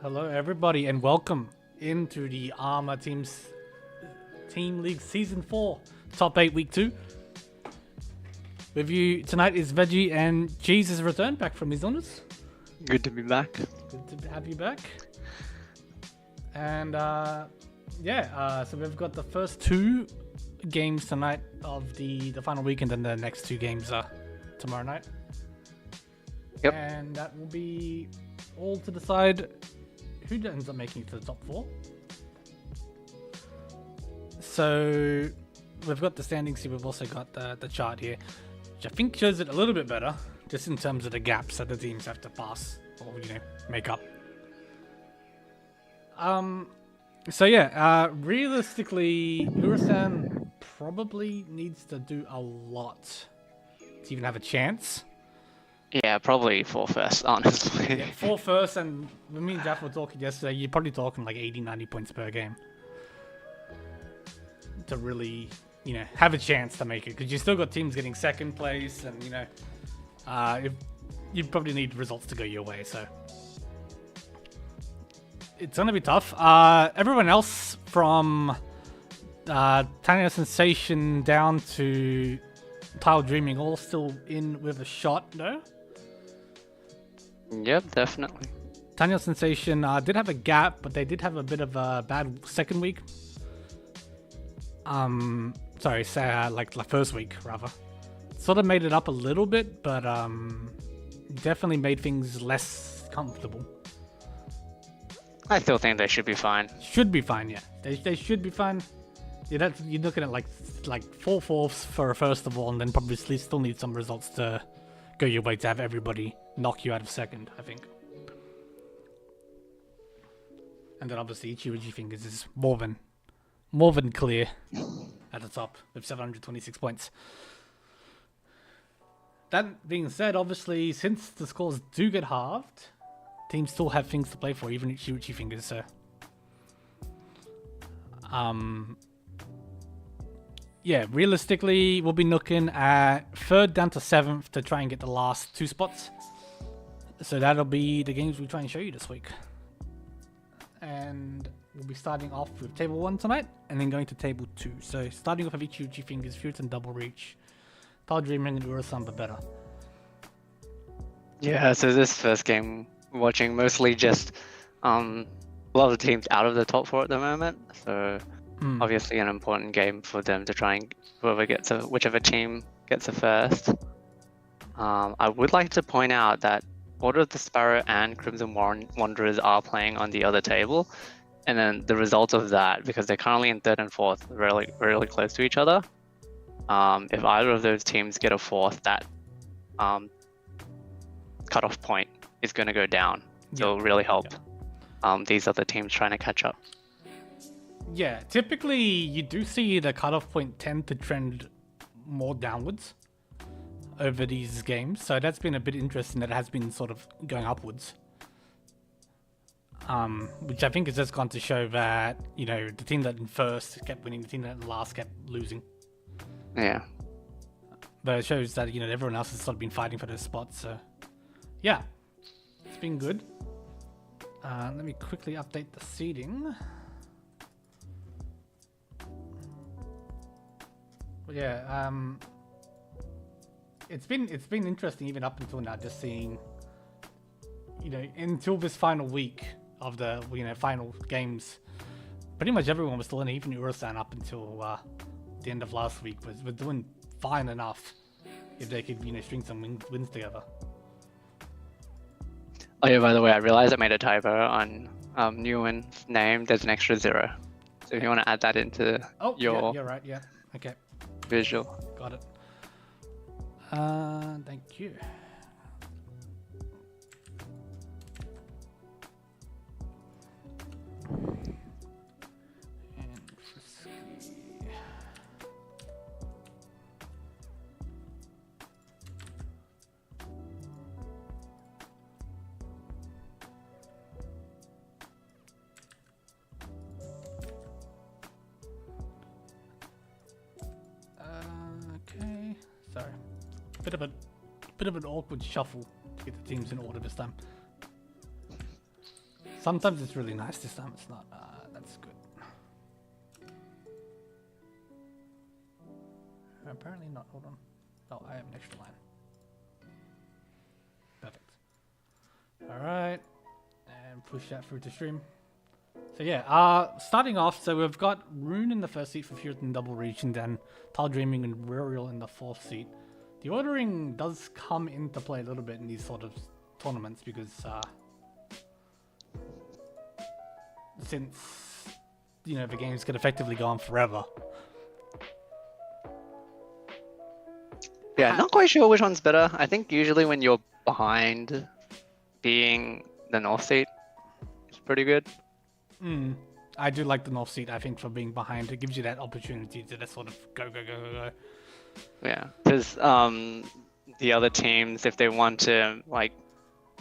Hello everybody and welcome into the ARMA Team League Season 4 Top 8 Week 2. With you tonight is Veggie and Jesus returned back from his illness. Good to be back. Good to have you back. And so we've got the first two games tonight of the final week, and then the next two games are tomorrow night. Yep. And that will be all to decide who ends up making it to the top 4. So we've got the standings here. We've also got the chart here, which I think shows it a little bit better, just in terms of the gaps that the teams have to pass or make up. Realistically, Urasan probably needs to do a lot to even have a chance. Yeah, probably 4 first, honestly. Yeah, 4 first, and when me and Jeff were talking yesterday, you're probably talking like 80-90 points per game to really, have a chance to make it, because you still got teams getting second place, and you probably need results to go your way, so it's gonna be tough. Everyone else from Tanya Sensation down to Tile Dreaming all still in with a shot, no? Yep, definitely. Tanya Sensation did have a gap, but they did have a bit of a bad second week. Like the first week, rather. Sort of made it up a little bit, but definitely made things less comfortable. I still think they should be fine. Should be fine, yeah. They should be fine. You're looking at like 4/4 for a first of all, and then probably still need some results to go your way to have everybody knock you out of second, I think. And then obviously Ichiroji Fingers is more than clear at the top with 726 points. That being said, obviously, since the scores do get halved, teams still have things to play for, even Ichiroji Fingers, so... Yeah, realistically, we'll be looking at 3rd down to 7th to try and get the last 2 spots. So that'll be the games we try and show you this week. And we'll be starting off with Table 1 tonight, and then going to Table 2. So starting off with Ichiroji Fingers, Futon Double Reach, Tall Dreaming, and Urasan Better. Yeah, so this first game, watching mostly just a lot of teams out of the top 4 at the moment. So obviously an important game for them to try and whichever team gets a first. I would like to point out that Order of the Sparrow and Crimson Wanderers are playing on the other table, and then the result of that, because they're currently in 3rd and 4th, really, really close to each other. If either of those teams get a 4th, that cutoff point is going to go down. So it'll really help these other teams trying to catch up. Yeah, typically you do see the cutoff point tend to trend more downwards over these games, so that's been a bit interesting that it has been sort of going upwards. Which I think has just gone to show that, the team that in first kept winning, the team that in last kept losing. Yeah. But it shows that, everyone else has sort of been fighting for those spots, so yeah, it's been good. Let me quickly update the seeding. But yeah, it's been interesting even up until now, just seeing, until this final week of the final games, pretty much everyone was still in, even Urasan up until the end of last week was doing fine enough if they could string some wins together. Oh yeah, by the way, I realized I made a typo on Nguyen's name. There's an extra 0. So if you want to add that into your you're right, yeah. Okay. Visual. Got it. Thank you. And Frisky. Okay. Sorry. Bit of an awkward shuffle to get the teams in order this time. Sometimes it's really nice, this time it's not. That's good. Apparently not, hold on. Oh, I have an extra line. Perfect. Alright. And push that through to stream. So yeah, starting off, so we've got Rune in the first seat for Futon Double Reach, and then Tall Dreaming and Ruriel in the 4th seat. The ordering does come into play a little bit in these sort of tournaments because since the games could effectively go on forever. Yeah, not quite sure which one's better. I think usually when you're behind, being the North seat is pretty good. I do like the North seat, I think, for being behind. It gives you that opportunity to just sort of go. Yeah, because the other teams, if they want to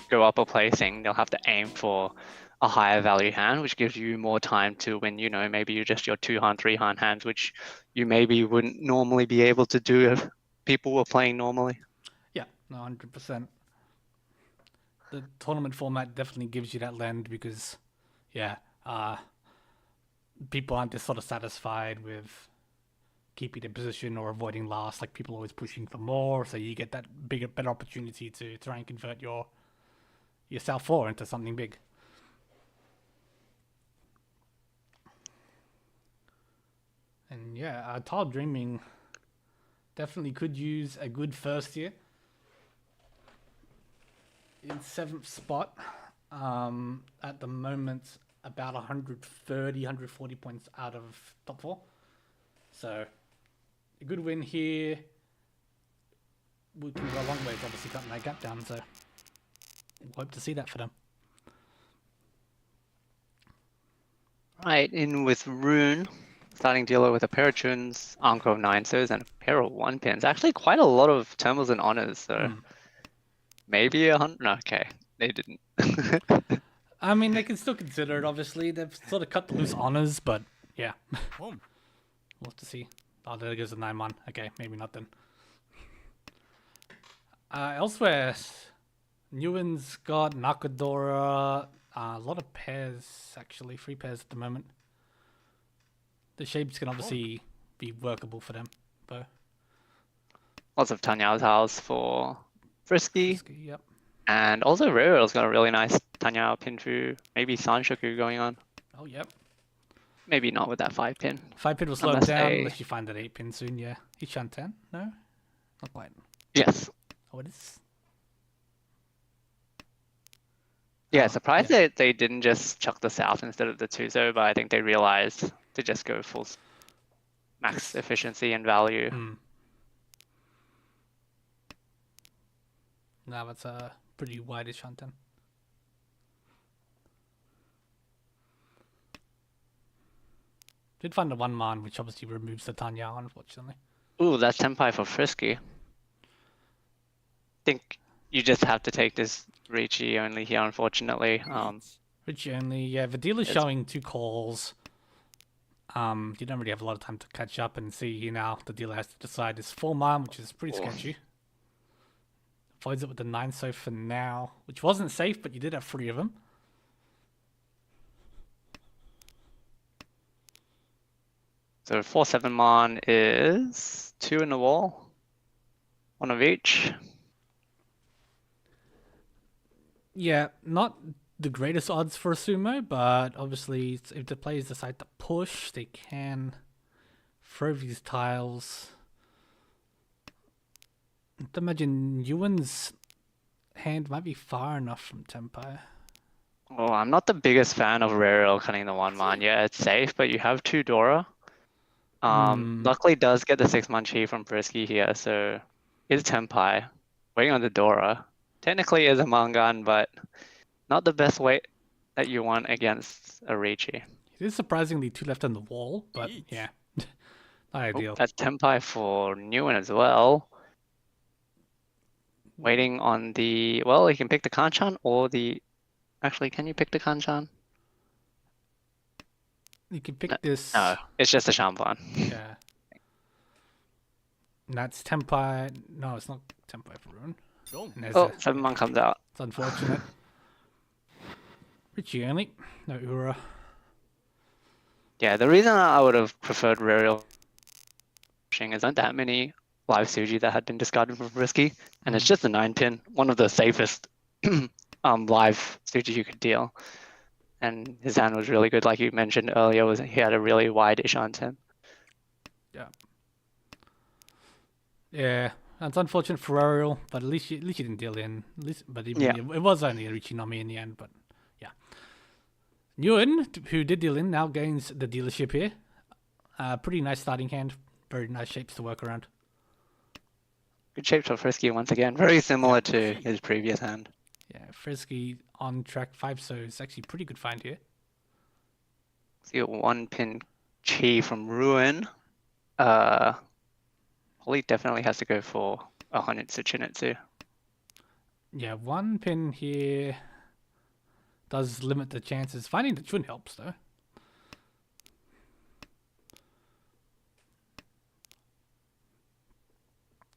go up a placing, they'll have to aim for a higher value hand, which gives you more time to win. Maybe you just your 2-hand, 3-hand hands, which you maybe wouldn't normally be able to do if people were playing normally. Yeah, no, 100%. The tournament format definitely gives you that lend because, people aren't just sort of satisfied with keeping their position or avoiding last. Like, people are always pushing for more, so you get that better opportunity to try and convert your South 4 into something big. And yeah, Tall Dreaming definitely could use a good first year. In 7th spot, at the moment, about 130, 140 points out of top 4. So, a good win here. We can go a long way. It's obviously cutting that gap down, so we'll hope to see that for them. Right, in with Rune, starting dealer with a pair of tunes, Anchor of 9-sos, and a pair of 1-pins. Actually, quite a lot of terminals and honors, so maybe 100. No, okay, they didn't. I mean, they can still consider it, obviously. They've sort of cut the loose honors, but yeah. We'll have to see. Oh, there goes the 9-1. Okay, maybe not then. Elsewhere, Newen's got Nakadora. A lot of pairs, actually. 3 pairs at the moment. The shapes can obviously be workable for them, though. Lots of Tanyao's house for Frisky. Yep. And also Rural's got a really nice Tanyao Pinfu, maybe Sanshoku going on. Oh, yep. Maybe not with that 5-pin. 5-pin will slow him down unless you find that 8-pin soon, yeah. He's Shantan? No? Not quite. Yes. Oh, it is? Yeah, surprised that they didn't just chuck the South instead of the Tuzo, but I think they realized to just go full max efficiency and value. No, that's a pretty wide-ish Shantan. Did find the 1-man, which obviously removes the Tanya, unfortunately. Ooh, that's Senpai for Frisky. think you just have to take this Ricci only here, unfortunately. Ricci only, yeah. The dealer's showing 2 calls. You don't really have a lot of time to catch up and see here now. The dealer has to decide his 4-man, which is pretty sketchy. Avoids it with the 9 so for now, which wasn't safe, but you did have 3 of them. So 4-7-man is 2 in the wall. 1 of each. Yeah, not the greatest odds for a sumo, but obviously if the players decide to push, they can throw these tiles. I imagine Ewan's hand might be far enough from Tempai. Oh, I'm not the biggest fan of Rariel cutting the 1-man. Yeah, it's safe, but you have 2 Dora. Luckily does get the 6-man chi from Brisky here, so is Tempai. Waiting on the Dora. Technically is a Mangan, but not the best weight that you want against a Ricci. It is surprisingly 2 left on the wall, but yeah, not ideal. That's Tempai for Newen as well. Waiting on the... Well, you can pick the Kanchan or the... Actually, can you pick the Kanchan? You can pick this... No, it's just a Shambhan. Yeah. And that's Tempai... No, it's not Tempai for Rune. Oh, 7-man comes out. It's unfortunate. Ricci only. No Ura. Yeah, the reason I would have preferred Rariel is not that many live Suji that had been discarded from Risky, and it's just a 9-pin, one of the safest live Suji you could deal. And his hand was really good, like you mentioned earlier. He had a really wide Ishan 10. Yeah. Yeah, that's unfortunate for Ariel, but at least you didn't deal in. It was only a Ricci Nomi in the end, but yeah. Nguyen, who did deal in, now gains the dealership here. Pretty nice starting hand. Very nice shapes to work around. Good shape for Frisky once again. Very similar to his previous hand. Yeah, Frisky on track 5, so it's actually a pretty good find here. See a 1-pin chi from Ruin. Holly definitely has to go for a Hanchans Chinetsu. Yeah, 1 pin here does limit the chances. Finding the Chun helps though.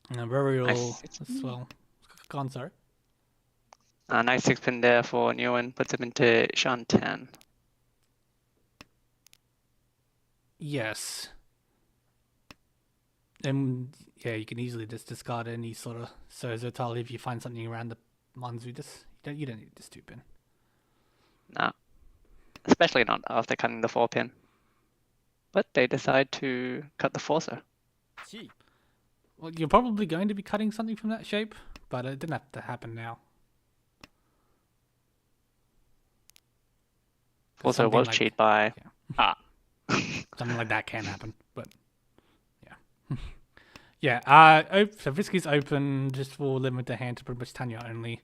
And Burial as well. Gone, sorry. A nice 6-pin there for Nguyen, puts him into Shan 10. Yes. And yeah, you can easily just discard any sort of Sozo tile if you find something around the Manzu. You don't need this 2-pin. No. Especially not after cutting the 4-pin. But they decide to cut the 4-so. Well, you're probably going to be cutting something from that shape, but it didn't have to happen now. Also was cheat by... Something like that can happen, but... Yeah, so Frisky's open just for limit the hand to pretty much Tanya only.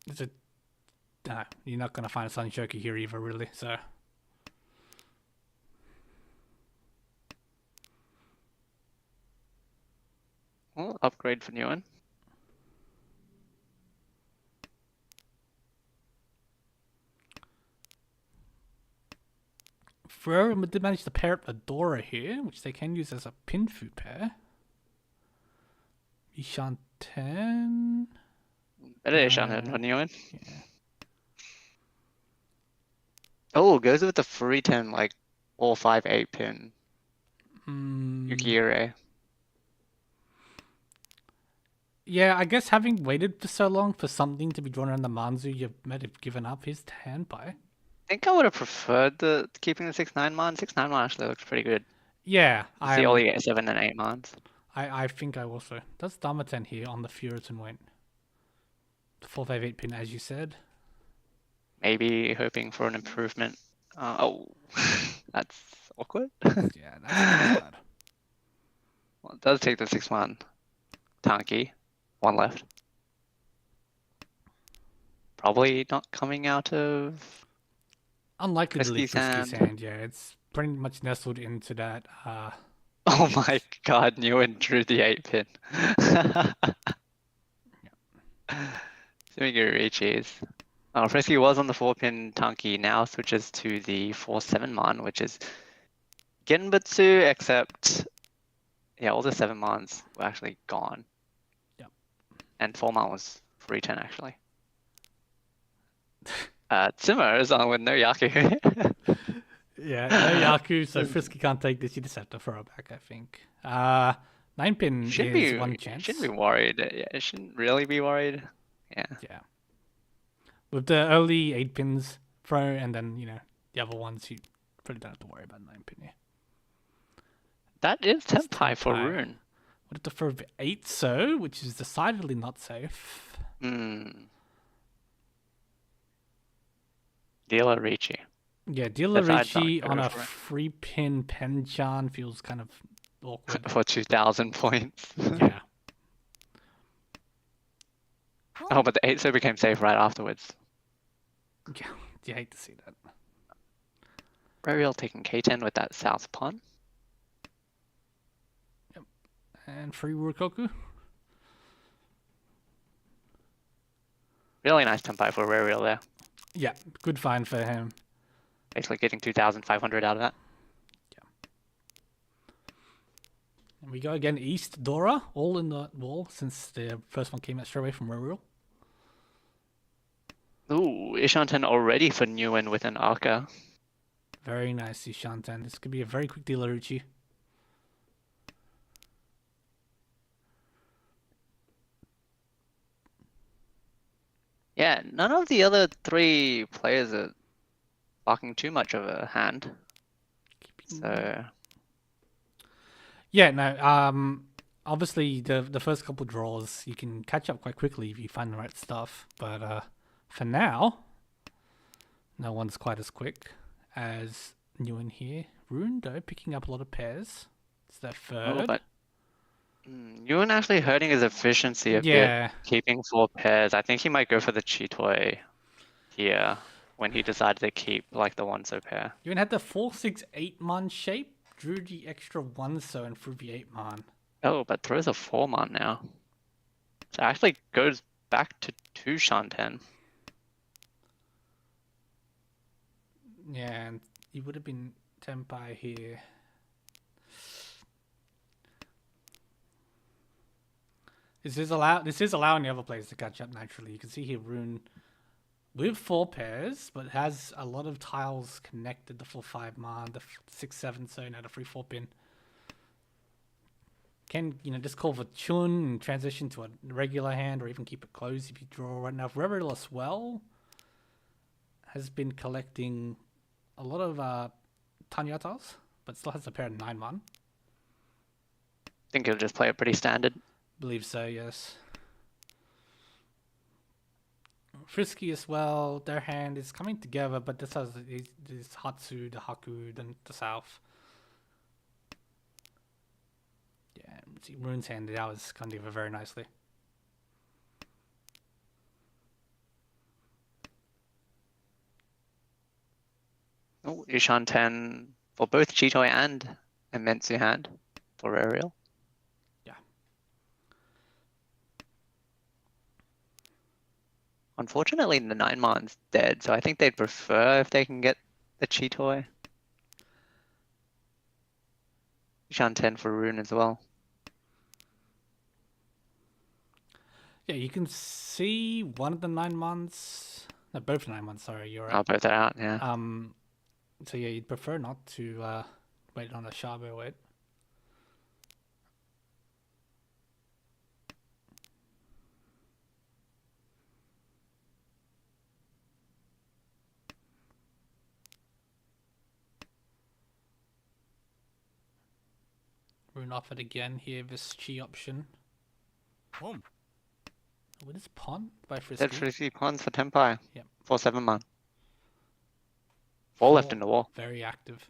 Is it? No, you're not gonna find a Sun Shoki here either, really. So Well, upgrade for Nguyen. Ferrari did manage to pair up Adora here, which they can use as a Pinfu pair. Ishanten. Better Ishanten for Nguyen. Yeah. Oh, goes with the 310, like 4-5-8 pin. Yukiire. Yeah, I guess having waited for so long for something to be drawn around the Manzu, you might have given up his hand by. I think I would have preferred keeping the 6-9 mon. 6-9 mon actually looks pretty good. Yeah, I only get 7 and 8 mons. I think I also. Does Damaten here on the Furitan went? The 4-5-8 pin, as you said. Maybe hoping for an improvement. Oh, that's awkward. Yeah, that's bad. Well, it does take the 6-1. Tanki. 1 left. Probably not coming out of... Unlikely to leave Frisky's hand, yeah. It's pretty much nestled into that. Oh my god, Nguyen drew the 8 pin. Sumiguru Ichi's. Oh, Frisky was on the 4-pin Tanki, now switches to the 4-7 mon, which is Genbutsu, except yeah, all the 7 mons were actually gone. Yep. And 4 mon was 310 actually. Tsuma is on with no Yaku. Yeah, no Yaku, so Frisky can't take this. You just have to throw it back, I think. 9-pin is one chance. Shouldn't be worried. Yeah, it shouldn't really be worried. Yeah. Yeah. With the early 8 pins throw, and then, the other ones, you probably don't have to worry about 9-pin here. That is Tenpai for Rune. Would have to throw 8 so, which is decidedly not safe. Dealer Ricci. Yeah, Dealer Ricci on a 3-pin Penchan feels kind of awkward. For 2,000 points. Yeah. Oh, but the 8 so became safe right afterwards. Yeah, you hate to see that. Rariel taking K10 with that South Pun. Yep. And free Rukoku. Really nice Tenpai for Rariel there. Yeah, good find for him. Basically getting 2,500 out of that. Yeah. And we go again East Dora, all in the wall since the first one came out straight away from Rariel. Ooh, Ishanten already for Nguyen with an Arca. Very nice, Ishanten. This could be a very quick deal, Aruchi. Yeah, none of the other 3 players are blocking too much of a hand. So... Yeah, no, obviously the first couple draws, you can catch up quite quickly if you find the right stuff. But for now, no one's quite as quick as Nguyen here. Rune, though, picking up a lot of pairs. It's their third. Oh, but Nguyen actually hurting his efficiency a bit, keeping 4 pairs. I think he might go for the Chitoi here when he decided to keep like the 1 so pair. Nguyen had the 4-6-8 mon shape, drew the extra 1 so and threw the 8 mon. Oh, but throws a 4 mon now. So it actually goes back to 2 Shanten. Yeah, and he would have been Tenpai here. This is allowing the other players to catch up naturally. You can see here Rune with 4 pairs, but has a lot of tiles connected. The 4-5 man, the 6-7 so now the 3-4 pin. Can just call for Chun and transition to a regular hand, or even keep it closed if you draw right now. Reverill as well has been collecting a lot of Tanya tiles, but still has a pair of 9 man. I think he'll just play it pretty standard. Believe so, yes. Frisky as well. Their hand is coming together, but this has this Hatsu, the Haku, then the South. Rune's hand now is come together very nicely. Oh, Ishan 10 for both Chitoy and Imensu hand for Aerial. Yeah. Unfortunately, the 9-man's dead, so I think they'd prefer if they can get the Chitoy. Ishan 10 for Rune as well. Yeah, you can see one of the 9 months. No, both 9 months. Sorry, you're right. I'll put that out. Yeah. So yeah, you'd prefer not to wait on a Shabo wait. Rune offered again here. This Chi option. Boom. What is Pon by Frisky? Dead Frisky Pons for Tenpai. Yep. For 7-man. 4 left in the wall. Very active.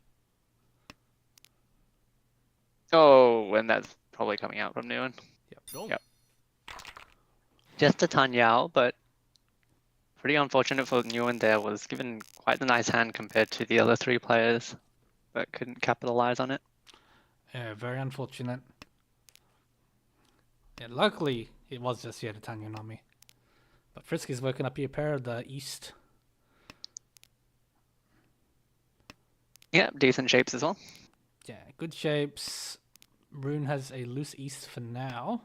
Oh, and that's probably coming out from Nguyen. Yep. Yep. Just a Tanyao, but pretty unfortunate for Nguyen there. Was given quite a nice hand compared to the other 3 players, but couldn't capitalize on it. Yeah, very unfortunate. Yeah, luckily it was just the Tanya Nami. But Frisky's working up here pair of the East. Yeah, decent shapes as well. Yeah, good shapes. Rune has a loose East for now.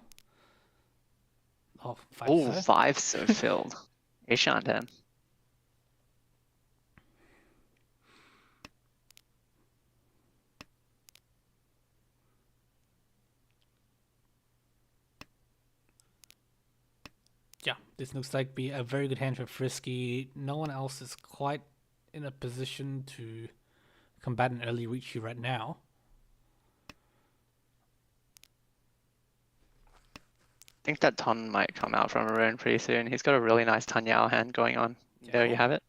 Oh, 5 Oh, so. 5 so filled. Ishan 10. Yeah, this looks like be a very good hand for Frisky. No one else is quite in a position to combat an early Richu right now. I think that Ton might come out from Arun pretty soon. He's got a really nice Tanyao hand going on. Yeah. There you have it.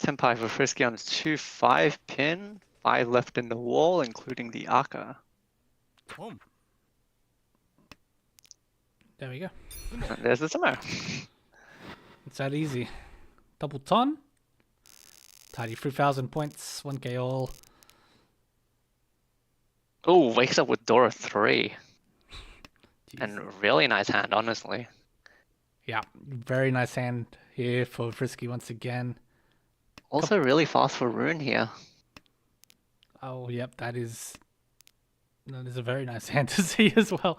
Tenpai for Frisky on 2-5 pin. 5 left in the wall, including the Aka. Boom. There we go. And there's the Sumo. It's that easy. Double ton. Tidy 3,000 points. 1k all. Oh, wakes up with Dora 3. Jeez. And really nice hand, honestly. Yeah, very nice hand here for Frisky once again. Also really fast for Rune here. Oh, yep, that is a very nice hand to see as well.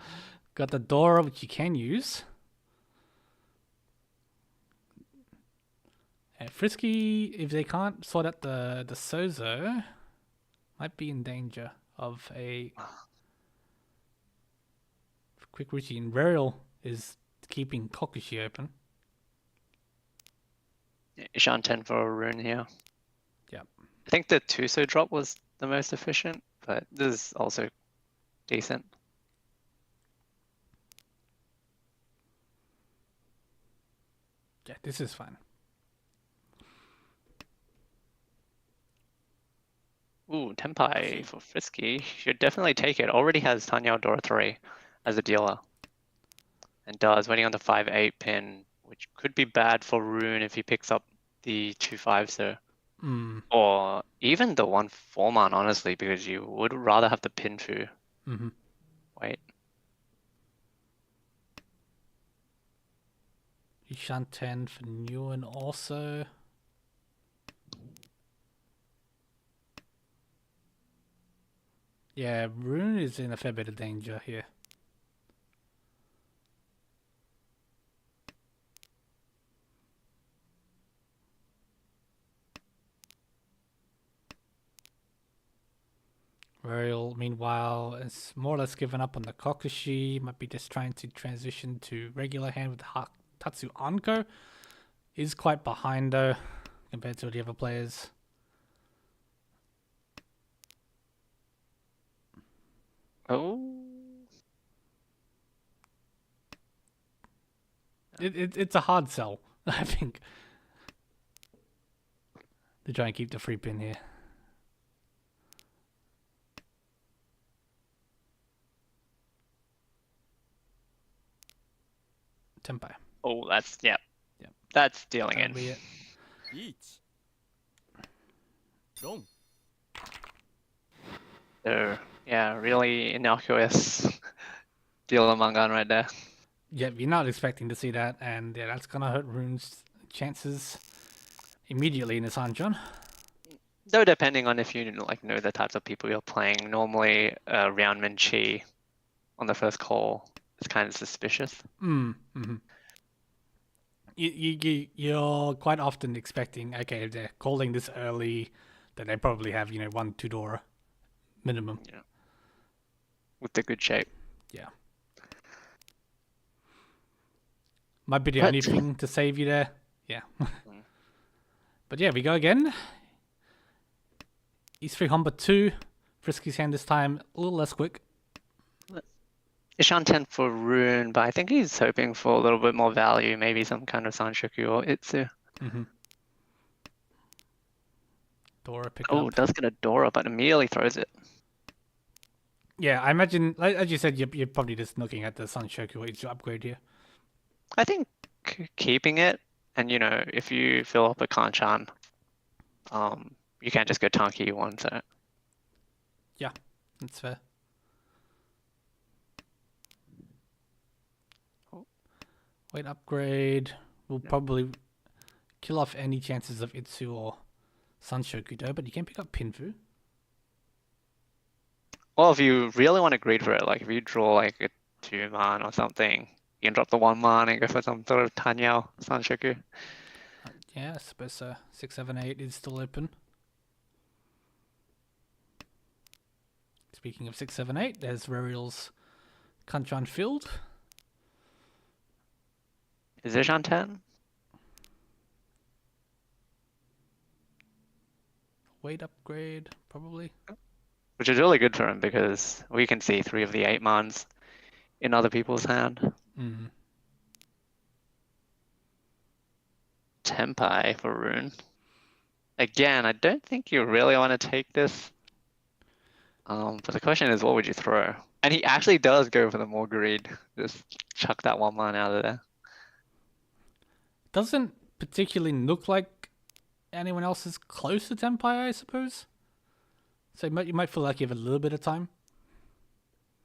Got the Dora, which you can use. And Frisky, if they can't sort out the Sozo, might be in danger of a quick routine. Rariel is keeping Kokushi open. Ishan 10 for Rune here. Yep. I think the Tuso drop was the most efficient, but this is also decent. Yeah, this is fine. Ooh, Tenpai for Frisky. Should definitely take it. Already has Tanya Dora 3 as a dealer. And does, waiting on the 5-8 pin, which could be bad for Rune if he picks up the 2-5, so. Or even the 1-4-man, honestly, because you would rather have the pin 2. Wait. Ishan 10 for Nguyen also. Yeah, Rune is in a fair bit of danger here. Rariel, meanwhile, is more or less given up on the Kokushi. Might be just trying to transition to regular hand with Tatsu Anko. Is quite behind though, compared to the other players. Oh. It's a hard sell, I think, to try and keep the free pin here. Tempai. Oh, that's yeah. Yep. That's dealing That'll in. be it. Each. Long. So yeah, really innocuous deal among gun right there. Yeah, you're not expecting to see that, and yeah, that's gonna hurt Rune's chances immediately in this Hanchan. Though depending on if you like know the types of people you're playing, normally Roundman Chi on the first call is kind of suspicious. Mm-hmm. You're quite often expecting, okay, if they're calling this early, then they probably have 1-2 Dora minimum. Yeah. With the good shape. Yeah. Might be the only thing to save you there. Yeah. But yeah, we go again. East 3 Humber 2. Frisky's hand this time a little less quick. Ishan 10 for Rune, but I think he's hoping for a little bit more value, maybe some kind of Sanshoku or Itsu. Mm-hmm. Dora pick Oh, up. does get a Dora, but immediately throws it. Yeah, I imagine, like, as you said, you're probably just looking at the Sanshoku or Itsu upgrade here. I think keeping it, and if you fill up a Kanchan, you can't just go Tanki one, so. Yeah, that's fair. Weight upgrade will probably kill off any chances of Itsu or Sanshoku though, but you can pick up Pinfu. Well, if you really want to greed for it, like if you draw like a 2-man or something, you can drop the 1-man and go for some sort of Tanyao Sanshoku. Yeah, I suppose 6, 7, 8 is still open. Speaking of 6, 7, 8, there's Rariel's Kanchan Field. Is it Ishan 10? Weight upgrade, probably. Which is really good for him because we can see 3 of the 8-mans in other people's hand. Mm. Tempai for Rune. Again, I don't think you really want to take this. But the question is, what would you throw? And he actually does go for the more greed. Just chuck that 1-man out of there. Doesn't particularly look like anyone else is close to Tempai, I suppose. So you might feel like you have a little bit of time.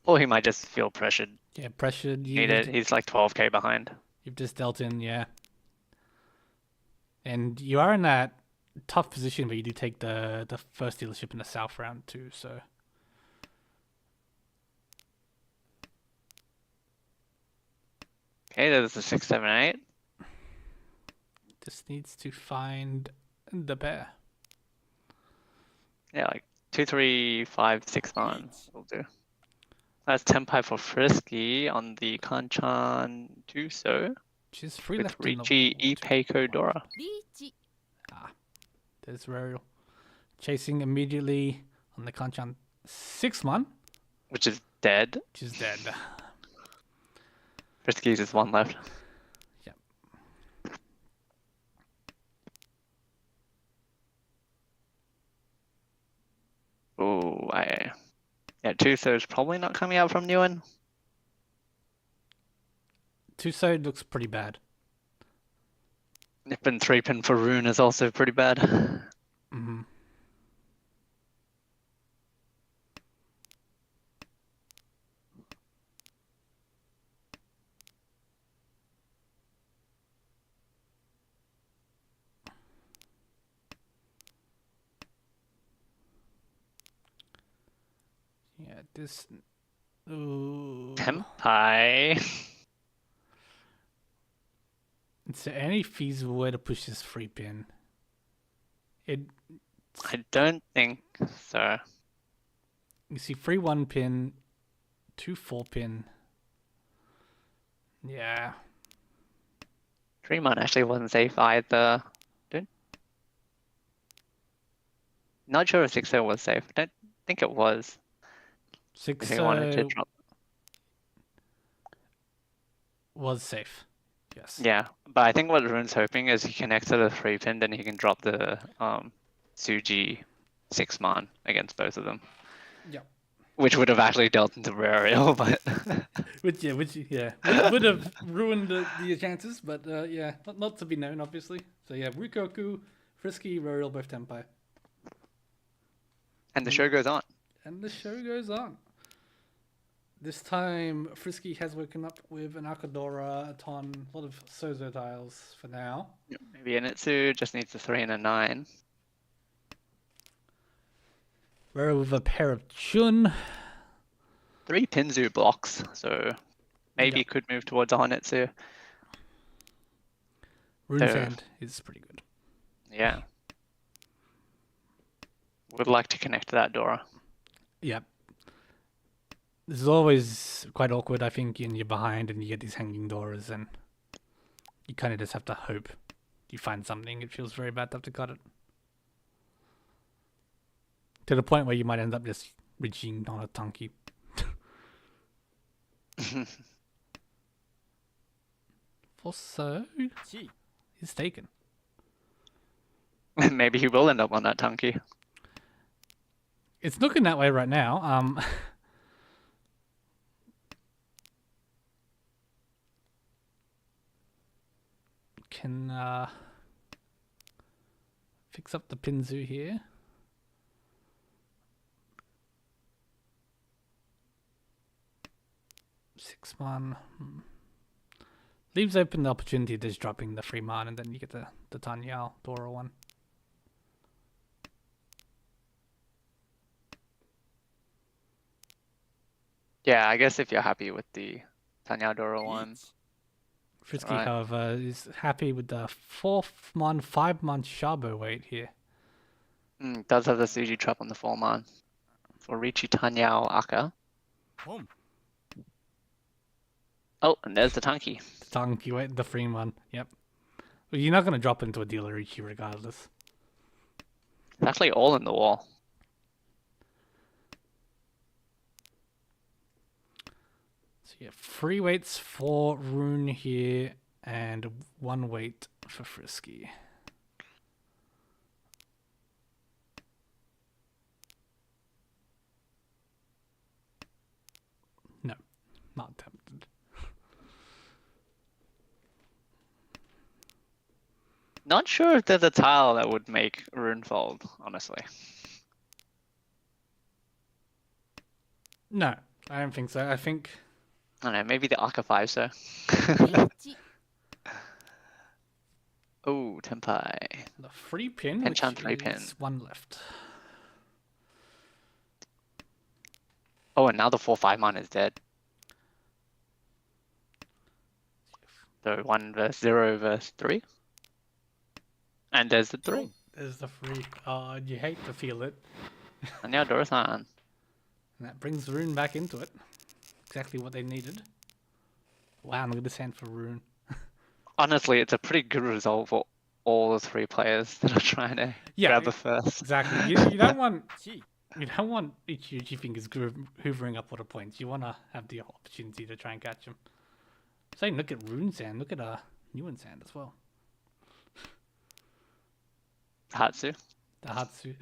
Or he might just feel pressured. Yeah, pressured. He's like 12k behind. You've just dealt in, yeah. And you are in that tough position where you do take the first dealership in the south round too, so. Okay, there's a 6, 7, 8. Just needs to find the pair. Yeah, like 2, 3, 5, 6-man will do. That's Tempai for Frisky on the Kanchan Tuso. Which is free With left in the Ricci, Ipeiko, Dora. There's Rariel. Chasing immediately on the Kanchan 6-man. Which is dead. Which is dead. Frisky's is 1 left. Yep. Oh, yeah, Tuso is probably not coming out from Newen. Tuso looks pretty bad. Nip and 3-pin for Rune is also pretty bad. Mm-hmm. Yeah, this. Ooh. Tempai. Is there any feasible way to push this free pin? I don't think so. You see, free 1 pin, 2 4-pin. Yeah. 3-man actually wasn't safe either. Not sure if 6-0 was safe. I don't think it was. 6 If he wanted to drop. was safe. Yes. Yeah, but I think what Rune's hoping is he connects to the 3-pin, then he can drop the Suji 6-man against both of them. Yep. which would have actually dealt into burial, but Which would have ruined the chances, but yeah, not to be known, obviously. So yeah, Rikoku, Frisky, Ruriel, both Tenpai. and the show goes on. And the show goes on. This time, Frisky has woken up with an Akadora, a Ton, a lot of Sozo tiles for now. Maybe Initsu just needs a 3 and a 9. Ruriel with a pair of Chun. 3 Pinzu blocks, so maybe Yep. could move towards a Honitsu. Rune Sand is pretty good. Yeah. Would like to connect to that Dora. Yep. This is always quite awkward, I think, and you're behind and you get these hanging doors and you kind of just have to hope you find something. It feels very bad to have to cut it. To the point where you might end up just reaching on a Tunky. Also, Chi. he's taken. Maybe he will end up on that Tunky. It's looking that way right now. Can fix up the Pinzu here. Six man. Leaves open the opportunity of just dropping the free man, and then you get the Tanyao Dora one. Yeah, I guess if you're happy with the Tanya Dora one. Ich. Frisky, Alright. however, is happy with the 4-man, 5-man Shabo weight here. Does have the Suji trap on the 4-man. For Richi Tanyao Aka. Home. Oh, and there's the Tunky. Tanky weight, the free man. Yep. Well, you're not going to drop into a dealer Ichi regardless. It's actually all in the wall. So yeah, 3 weights for Rune here, and 1 weight for Frisky. No, not tempted. Not sure if there's a tile that would make Rune fold, honestly. No, I don't think so. I think I don't know, maybe the Aka 5, sir. Ichi. Oh, Tenpai. the free pin, Hanchan which 3 is pin. 1 left. Oh, and now the 4-5-man is dead. So 1 versus 0 versus 3. And there's the 3. There's the free. Oh, you hate to feel it. And now Dora-san. And that brings Rune back into it. Exactly what they needed. Wow, look at this hand for Rune. Honestly, it's a pretty good result for all the 3 players that are trying to grab a first. Exactly. You don't want Chi. you don't want Ichi fingers hoovering up all the points. You want to have the opportunity to try and catch him. Same. Look at Rune Sand. Look at Newen Sand as well. Hatsu. The Hatsu.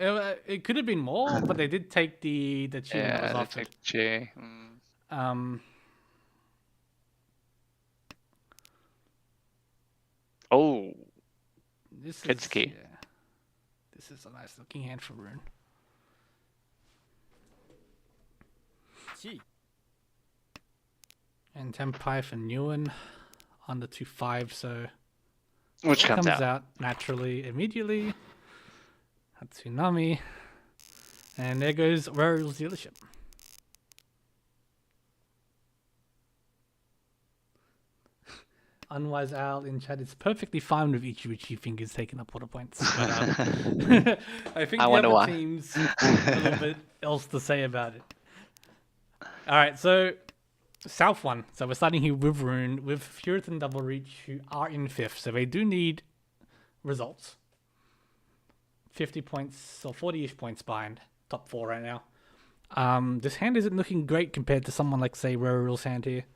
It could have been more, but they did take the tune that was Yeah, offered. Chi. Oh, This is Kitsuki. yeah. This is a nice looking hand for Rune. Chi. And Tenpai for Newen on the 2-5, so which it comes comes out. out naturally immediately. Hatsunami. And there goes Ruriel's dealership. Unwise Owl in chat is perfectly fine with Ichi fingers taking up all the points. But, I think I the wonder other why. teams have a little bit else to say about it. Alright, so South one. So we're starting here with Rune, with Furith and Double Reach, who are in 5th. So they do need results. 50 points or 40-ish points behind top 4 right now. This hand isn't looking great compared to someone like, say, Ruriel's hand here.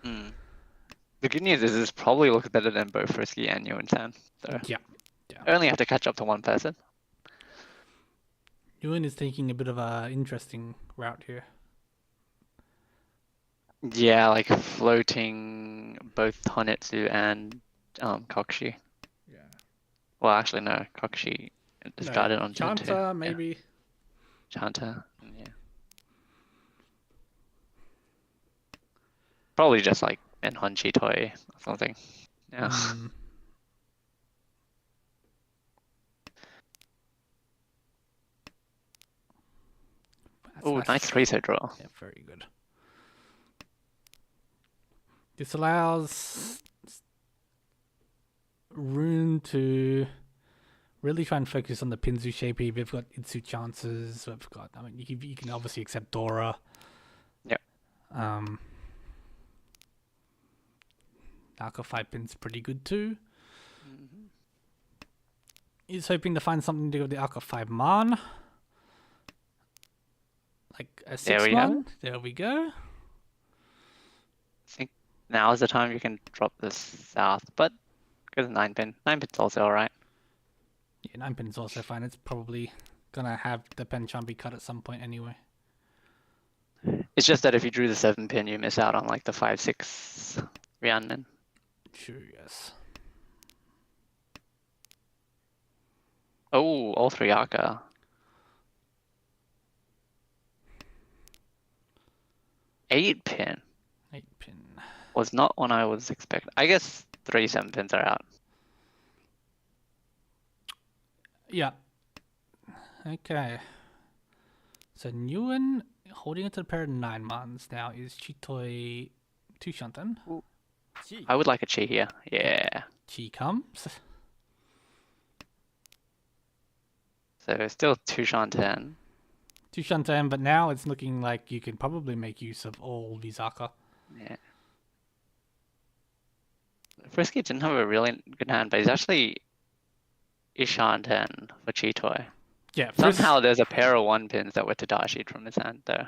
The good news is this probably looks better than both Frisky and Yuan San. So Yeah. I only have to catch up to one person. Ewan is taking a bit of a interesting route here. Yeah, like floating both Honetsu and Kokshi. Yeah. Well, actually, no, Kokshi discarded on turn 2. Chanta, maybe. Yeah. Chanta, yeah. Probably just like Menhonchi Toy or something. Yeah. Oh, nice 3-set draw. Yeah, very good. This allows Rune to really try and focus on the Pinzu shape here. We've got Itsu chances. We've got, I mean, you can obviously accept Dora. Yep. Alka 5 pin's pretty good too. He's hoping to find something to go with the Alka 5 Man. Like a 6 Man. There we go. I think now is the time you can drop this south, but go to 9 pin. 9 pin's also alright. Yeah, 9 pin's also fine. It's probably gonna have the Penchan be cut at some point anyway. It's just that if you drew the 7 pin, you miss out on like the 5-6 Rhiannon. True, yes. Oh, all 3 Aka. 8 pin 8 pin. was not one I was expecting. I guess 3 7 pins are out. Yeah. Okay. So Nguyen holding it to the pair of 9 mans now is Chitoi Tushantan. I would like a Chi here. Yeah. Chi comes. So still Tushantan. Tushantan, but now it's looking like you can probably make use of all Vizaka. Yeah. Frisky didn't have a really good hand, but he's actually Ishantan for Chitoi. Yeah. Somehow there's a pair of 1 pins that were Tadashi from his hand though.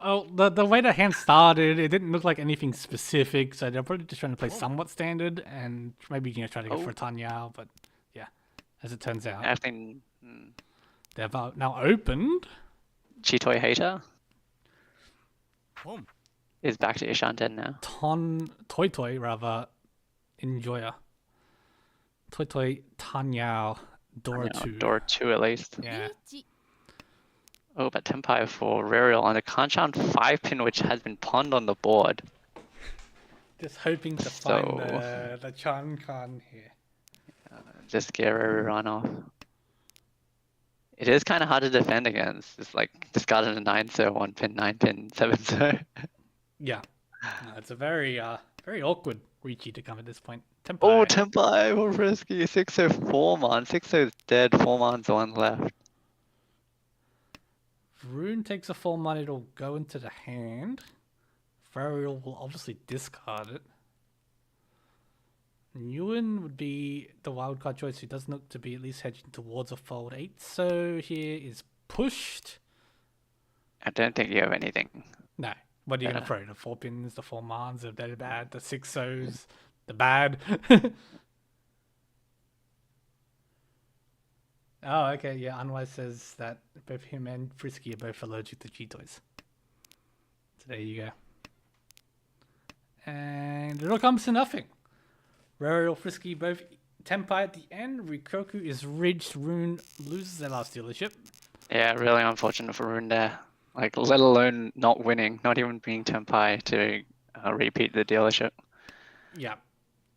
Oh, the way the hand started, it didn't look like anything specific, so they're probably just trying to play somewhat standard and maybe try to go for Tanyao, but yeah, as it turns out. I think they've now opened. Chitoi Hater Home. is back to Ishanten now. Toy rather, Enjoyer. Toy Tanyao, Dora 2. Dora 2 at least. Yeah. Oh, but Tenpai for Rarial on the Kanchan 5 pin, which has been pawned on the board. Just hoping to find the Chan Khan here. Just get Rarial run off. It is kind of hard to defend against. It's like discarded a 9 so 1 pin, 9 pin, 7 so. Yeah. No, it's a very awkward Riichi to come at this point. Tenpai. Oh, Tenpai for Frisky. 6 so 4 man. 6 so is dead, 4 man's 1 left. Rune takes a 4 man, it'll go into the hand. Varial will obviously discard it. Nguyen would be the wildcard choice who does look to be at least hedging towards a fold 8. So here is pushed. I don't think you have anything. No. What are you going to throw? The 4 pins, the 4 mans, the bad, the 6 so's, the bad. Oh, okay, yeah. Unwise says that both him and Frisky are both allergic to Cheetos. So there you go. And it all comes to nothing. Rarial, Frisky, both Tenpai at the end. Rikoku is ridged. Rune loses their last dealership. Yeah, really unfortunate for Rune there. Like, let alone not winning, not even being Tenpai to repeat the dealership. Yeah.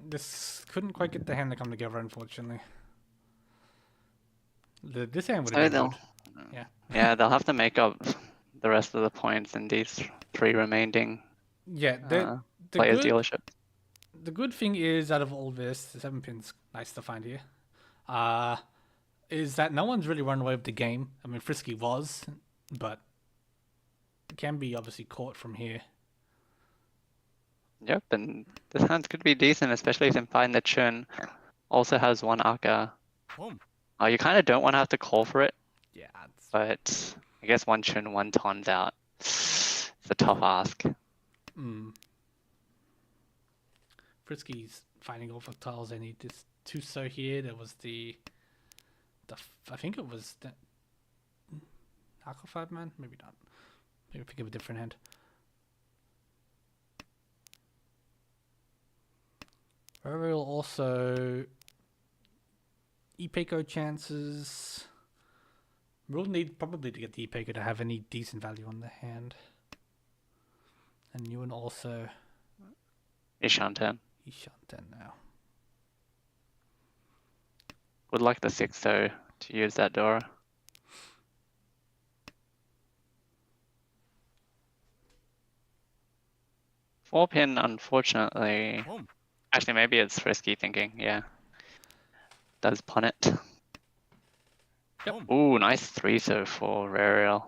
This couldn't quite get the hand to come together, unfortunately. This hand would have been good. Yeah. Yeah, they'll have to make up the rest of the points in these 3 remaining players' dealership. The good thing is, out of all this, the 7 pins, nice to find here, is that no one's really run away with the game. I mean, Frisky was, but it can be obviously caught from here. Yep, and this hand could be decent, especially if they find that Chun also has 1 Aka. Home. You kind of don't want to have to call for it. Yeah. But I guess 1 Chun, 1 Ton's out. It's a tough ask. Frisky's finding all for tiles. They need this 2 so here. There was the I think it was the Aqua 5 man. Maybe not. Maybe think of a different hand. Ariel also Epeko chances. We'll need probably to get the Epeko to have any decent value on the hand. And Ewan also Ishanten. Ishanten now. Would like the 6 though to use that door. Four pin, unfortunately. Boom. Actually, maybe it's risky thinking. Yeah, does pun it. Boom. Ooh, nice 3 so for Rariel.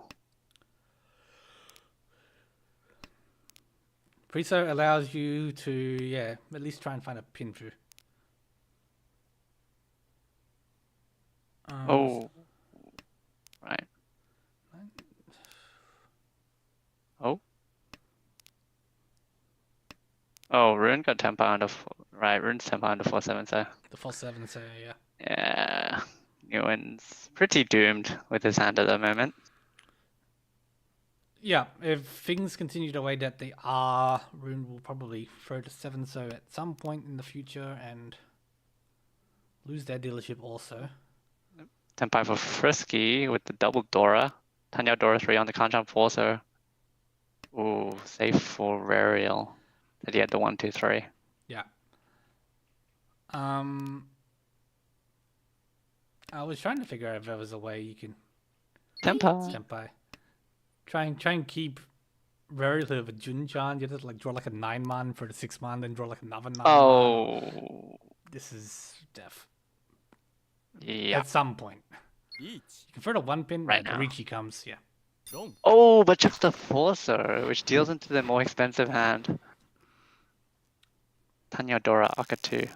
Preso allows you to, at least try and find a pin through. Oh, right. Oh. Oh, Rune got tempo under right. Rune's tempo under 4/7, so The full 7, so yeah. yeah, Ewan's pretty doomed with his hand at the moment. Yeah, if things continue the way that they are, Rune will probably throw the 7 so at some point in the future and lose their dealership also. Tempo for Frisky with the double Dora. Tanya Dora 3 on the Kanchan 4, so ooh, safe for Rariel. That he had the 1, 2, 3. Yeah. I was trying to figure out if there was a way you can Tempo. Senpai. Try and keep very little of a Junchan. You just like draw like a 9-man for the 6-man, then draw like another 9-man. Oh, This is death. yeah. At some point. Each. You can throw the 1 pin Right when now. Richie comes, yeah. Boom. Oh, but just the Forcer, which deals into the more expensive hand. Tanya Dora Aka 2.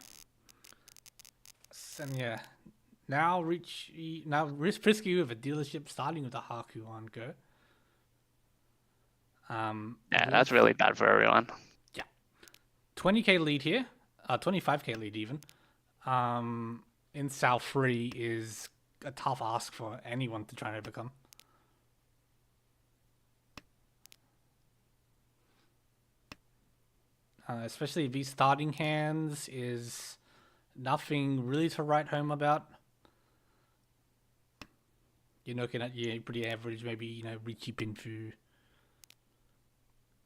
And yeah. Now Frisky with a dealership starting with a Haku on go. Yeah, that's really bad for everyone. 20k lead here. 25k lead even. In South 3 is a tough ask for anyone to try and overcome. Especially these starting hands is nothing really to write home about. You're looking at pretty average, maybe Richie Pinfu,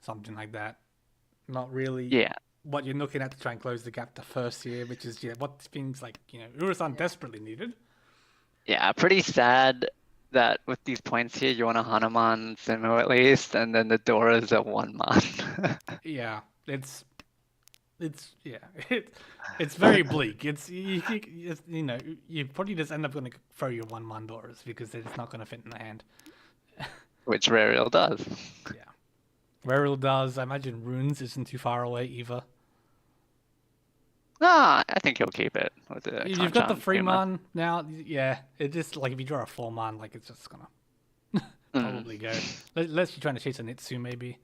something like that. Not really. Yeah. What you're looking at to try and close the gap to first here, which is what things like Urasan desperately needed. Yeah, pretty sad that with these points here, you want a Hanuman Simo at least, and then the Dora's at 1 man. Yeah, it's very bleak. You probably just end up going to throw your 1-man Doras because it's not going to fit in the hand. Which Rariel does. Yeah, Rariel does. I imagine Runes isn't too far away either. Ah, I think he'll keep it. With the You've got the Kanchan 3-man now. Yeah, it just like if you draw a 4-man, like it's just gonna probably go. Unless you're trying to chase a Nitsu, maybe.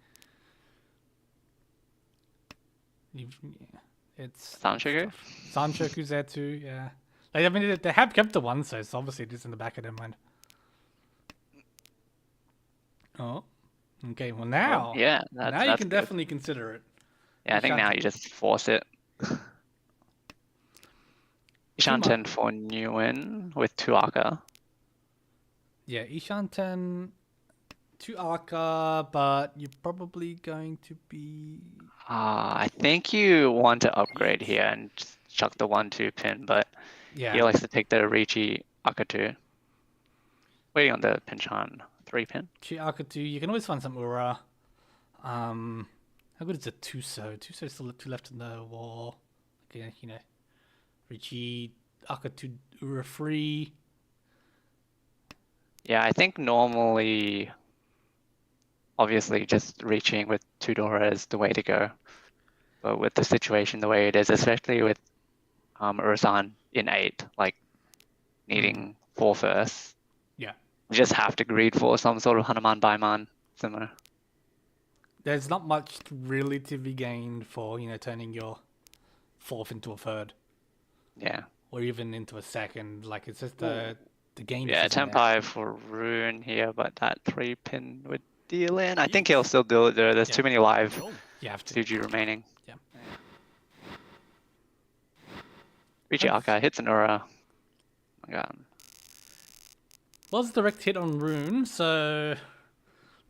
It's Sanshoku? Sanshoku's there too. Yeah, like, I mean they have kept the 1, so it's obviously just in the back of their mind. Oh, okay. Well now, Yeah, now that's you can good. definitely consider it. Yeah, I think now you just force it. Ishanten for Nguyen with 2 Aka. Yeah, Ishanten, 2 Arca, but you're probably going to be. I think you want to upgrade here and just chuck the 1, 2 pin, but Yeah. he likes to take the Richi Aka 2. Waiting on the Pinchan 3 pin. Chiakatu, you can always find some Ura. How good is a Tuso? Tuso still 2 left in the wall. Okay, Richie, Akatu, Ura free. Yeah, I think normally, obviously, just reaching with 2 Dora is the way to go. But with the situation the way it is, especially with Ursan in 8, like needing 4 first, Yeah. you just have to greed for some sort of Hanuman Baiman similar. There's not much really to be gained for, turning your 4th into a 3rd. Yeah. Or even into a 2nd. Like, it's just a the game. Yeah, isn't there. Tempai for Rune here, but that 3-pin would deal in. I think he'll still do it though. There's too many live You have to. 2G remaining. Yeah. Richiaka hits an Ura. Oh my god. Was a direct hit on Rune, so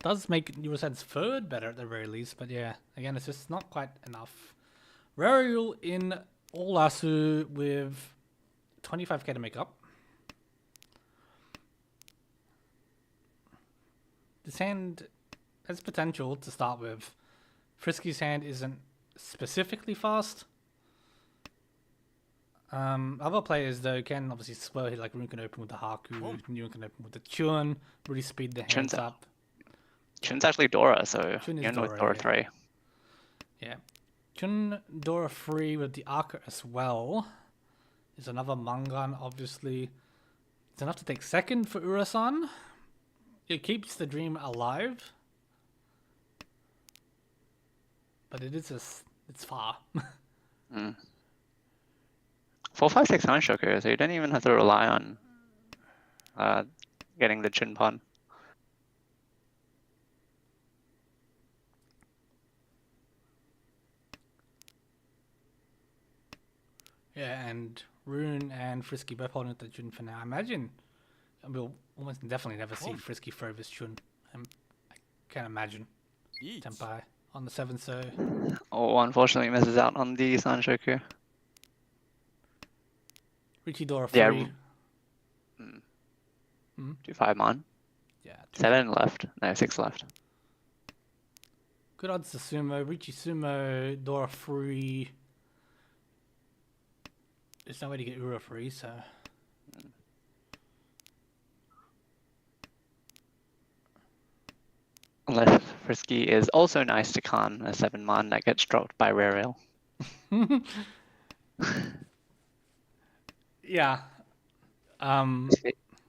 does make Eurosen's third better at the very least, but yeah, again, it's just not quite enough. Rariel in Olasu with 25k to make up. This hand has potential to start with. Frisky's hand isn't specifically fast. Other players though can obviously slow hit, like Rune can open with the Haku, Rune can open with the Chun, really speed the hands up. Chun's actually Dora, so Chun is you're with Dora, Dora yeah. 3. Yeah. Chun Dora 3 with the Arca as well. Is another Mangan, obviously. It's enough to take second for Urasan. It keeps the dream alive. But it is just, it's far. 4-5-6 Hanshoku, so you don't even have to rely on getting the Chun Pon. Yeah, and Rune and Frisky both holding the Chun for now. I imagine we'll almost definitely never see Frisky throw this Chun. I can't imagine. Tempai on the 7, so... Oh, unfortunately misses out on the Sanshoku. Richidora 3. Yeah. 2-5 mon. Yeah. 7 left. No, 6 left. Good odds to Sumo. Richie Sumo, Dora 3. There's no way to get Ura free, so... Unless Frisky is also nice to con a 7 mon that gets dropped by Rariel. Yeah.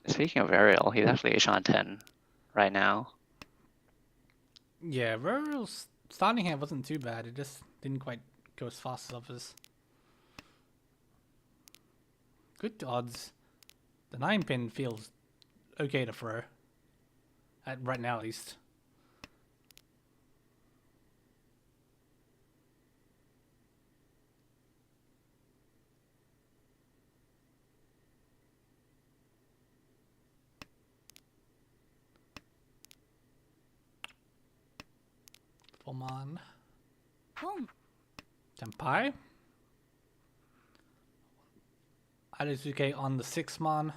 Speaking of Ariel, he's actually Ishan 10 right now. Yeah, Rariel's starting hand wasn't too bad. It just didn't quite go as fast as others. Good odds. The 9-pin feels okay to throw. Right now, at least. Fullmon. Tempai. Arizuke on the 6-mon.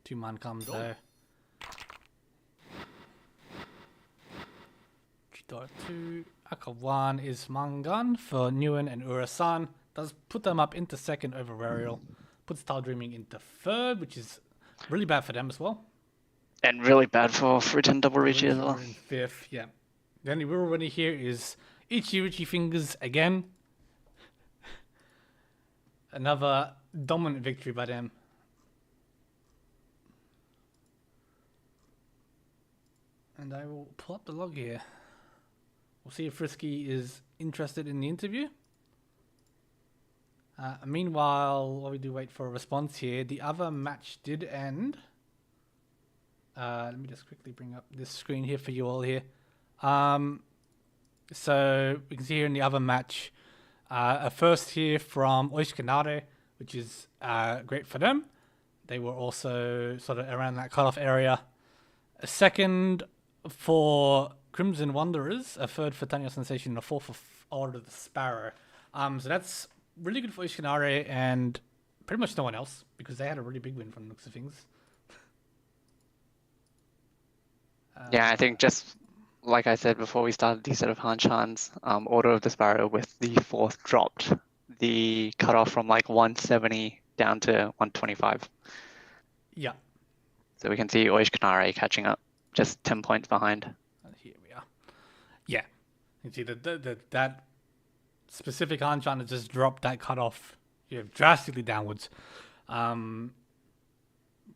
2-mon comes there. Chidora 2. Aka 1 is Mangan for Nguyen and Urasan. Does put them up into second over Rariel. Puts Star Dreaming into third, which is really bad for them as well. And really bad for Fritin Double Richie as well. In fifth, yeah. The only real winner here is Richie Fingers again. Another dominant victory by them. And I will pull up the log here. We'll see if Frisky is interested in the interview. Meanwhile, while we do wait for a response here, the other match did end. Let me just quickly bring up this screen here for you all here. So we can see here in the other match, a first here from Oishikanare, which is great for them. They were also sort of around that cutoff area. A second for Crimson Wanderers, a third for Tanya Sensation, and a fourth for Order of the Sparrow. So that's really good for Oishikanare and pretty much no one else, because they had a really big win from the looks of things. Yeah, I think just like I said before we started the set of Hanchans, Order of the Sparrow with the 4th dropped the cutoff from like 170 down to 125. Yeah. So we can see Oishikanare catching up, just 10 points behind. Here we are. Yeah. You can see that specific Hanchan has just dropped that cutoff drastically downwards.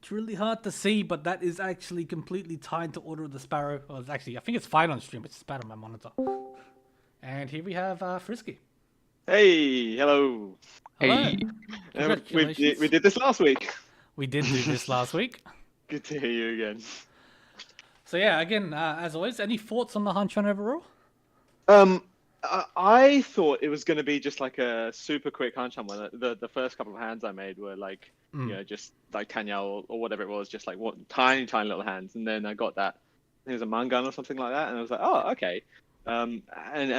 It's really hard to see, but that is actually completely tied to Order of the Sparrow. Well, it's actually, I think it's fine on stream, but it's bad on my monitor. And here we have Frisky. Hey, hello. Hello. Hey. Congratulations. We did this last week. We did do this last week. Good to hear you again. So yeah, again, as always, any thoughts on the Hanchan overall? I thought it was going to be just like a super quick Hanchan one. The first couple of hands I made were like, just like Tanya or whatever it was, just like tiny little hands. And then I got that, I think it was a Mangun or something like that, and I was like, oh, okay. And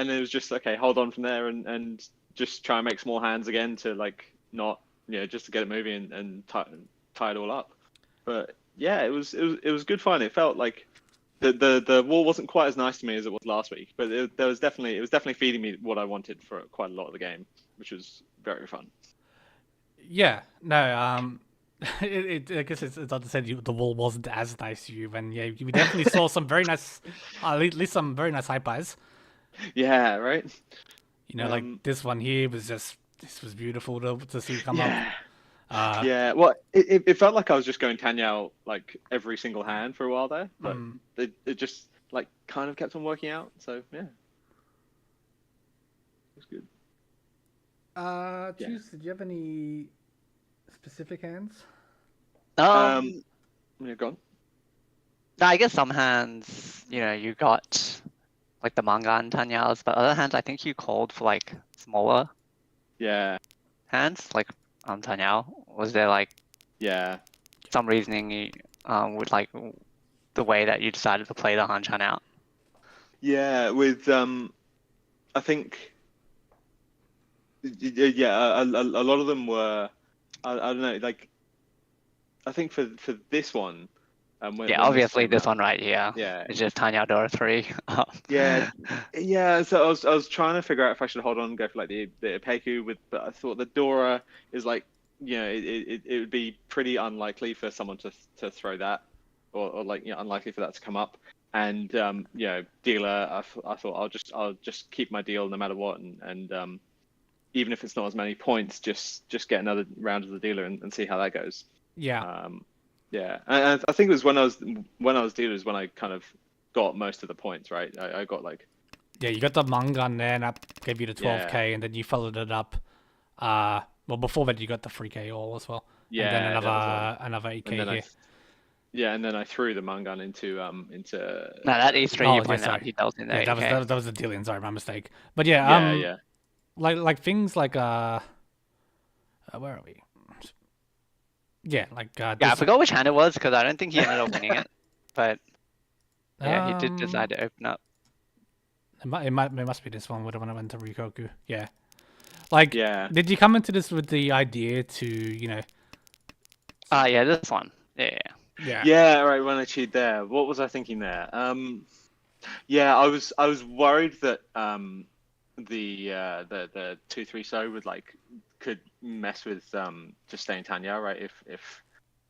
it was just okay, hold on from there and just try and make small hands again to like not, just to get it moving and tie it all up. But yeah, it was good fun. It felt like the wall wasn't quite as nice to me as it was last week, but it was definitely feeding me what I wanted for quite a lot of the game, which was very fun. Yeah, no, I guess it's hard to say the wall wasn't as nice to you when we definitely saw some very nice, at least some very nice high pies. Yeah, right. Like this one here this was beautiful to see come up. Yeah, well, it felt like I was just going Tanyao like every single hand for a while there, but it just like kind of kept on working out. So yeah, it was good. Juice, did you have any specific hands? Yeah, go on. No, I guess some hands, you got like the manga and Tanya's, but other hands, I think you called for like smaller hands, like Tanyao. Was there like some reasoning with like the way that you decided to play the Hanchan out? Yeah, with I think a lot of them were I don't know, like I think for this one. When Obviously this out, one right here. Yeah, it's just Tanya Dora 3. yeah. So I was trying to figure out if I should hold on and go for like the Ipeku but I thought the Dora is like, it would be pretty unlikely for someone to throw that, or like unlikely for that to come up. And dealer, I thought I'll just keep my deal no matter what, and even if it's not as many points, just get another round of the dealer and see how that goes. Yeah. Yeah, and I think it was when I was dealers when I kind of got most of the points, right? I got like you got the Mangan there, and that gave you the 12k, and then you followed it up. Well, before that you got the 3k all as well. Yeah, and then another 8k here. And then I threw the Mangan into No, that E3 you pointed out, he dealt in there. Yeah, that was the dealing. Sorry, my mistake. But yeah, yeah. Like things like where are we? Yeah, like I forgot which hand it was because I don't think he ended up winning it, but he did decide to open up. It must be this one when I went to Rikoku. Yeah, did you come into this with the idea to yeah, this one. Yeah. Right. When I cheated there, what was I thinking there? Yeah, I was worried that the 2-3 so would could mess with just staying Tanya, right? If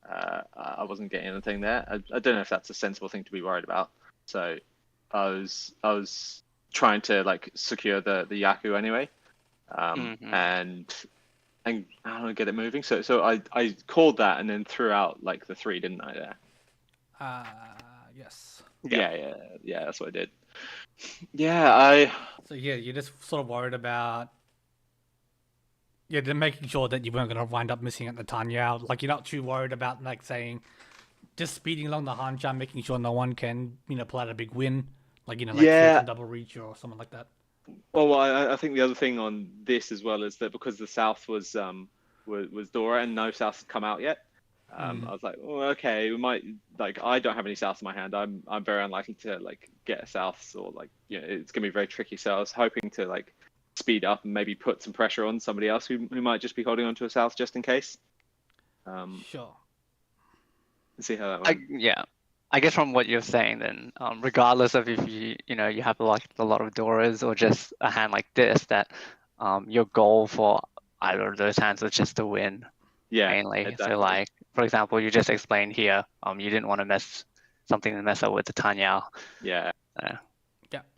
I wasn't getting anything there, I don't know if that's a sensible thing to be worried about. So I was trying to secure the Yaku anyway, and I don't know, get it moving. So I called that and then threw out the 3, didn't I? There. Yes. Yeah. That's what I did. Yeah, So yeah, you're just sort of worried about. Yeah, then making sure that you weren't going to wind up missing at the Tanya. Like, you're not too worried about, saying, just speeding along the Hanchan, making sure no one can, pull out a big win. Double reach or something like that. Well, I think the other thing on this as well is that because the South was Dora and no South had come out yet, I was like, oh, okay, we might, I don't have any Souths in my hand. I'm very unlikely to, get a South, or, it's going to be very tricky. So I was hoping to, speed up and maybe put some pressure on somebody else who might just be holding on to a South just in case. Sure. See how that went. I guess from what you're saying, then, regardless of if you have a lot of Doras or just a hand like this, that your goal for either of those hands was just to win. Yeah, mainly. Exactly. So, for example, you just explained here, you didn't want to mess up with the Tanya. Yeah.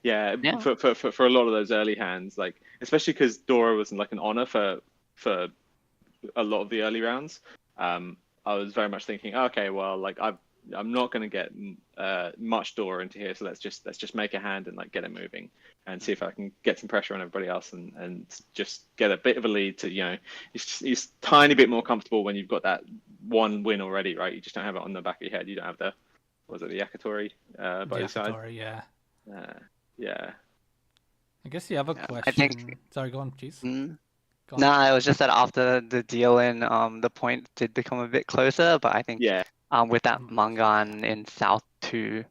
Yeah. For a lot of those early hands, especially because Dora was an honor for a lot of the early rounds. I was very much thinking, okay, well, I'm not going to get much Dora into here, so let's just make a hand and like get it moving and see if I can get some pressure on everybody else and just get a bit of a lead to, you know, it's tiny bit more comfortable when you've got that one win already, right? You just don't have it on the back of your head. You don't have the, was it the Yakitori by your side? Yakitori, yeah. Yeah. I guess the other question. I think. Sorry, go on, jeez. Go on. No, it was just that after the deal in, the point did become a bit closer, but I think Yeah. with that Mangan in South 2,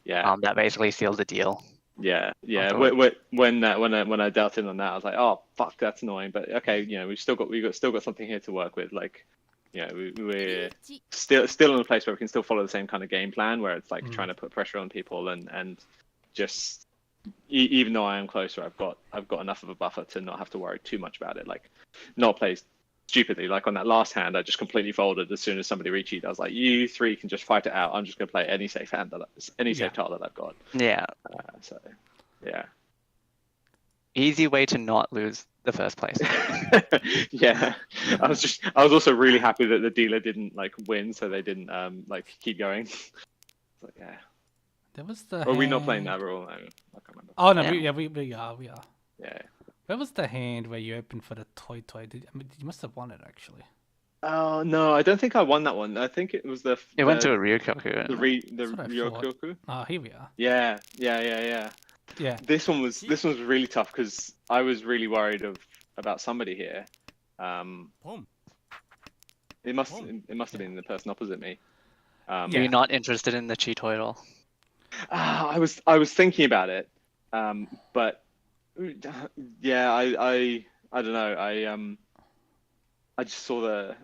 Yeah. that basically sealed the deal. Yeah. Afterwards. When I dealt in on that, I was like, oh fuck, that's annoying. But okay, you know, we've still got something here to work with. Like, you know, we're still in a place where we can still follow the same kind of game plan, where it's like trying to put pressure on people and just even though I am closer, I've got enough of a buffer to not have to worry too much about it. Like, not play stupidly. Like on that last hand, I just completely folded as soon as somebody reached. I was like, you three can just fight it out. I'm just gonna play any safe hand safe tile that I've got. Yeah. So, yeah. Easy way to not lose the first place. Yeah. I was also really happy that the dealer didn't like win, so they didn't like keep going. So, yeah. There was the. Or are we not playing that rule? I can't remember. Oh no, Yeah. we are. Yeah. Where was the hand where you opened for the toy? You must have won it actually. Oh no, I don't think I won that one. I think it was It went to a Ryukyoku. the That's what I Ryokyoku. Oh, here we are. Yeah. Yeah. This one was really tough because I was really worried about somebody here. It must have been the person opposite me. Are you not interested in the Cheeto at all? I was thinking about it, but yeah, I don't know. I just saw the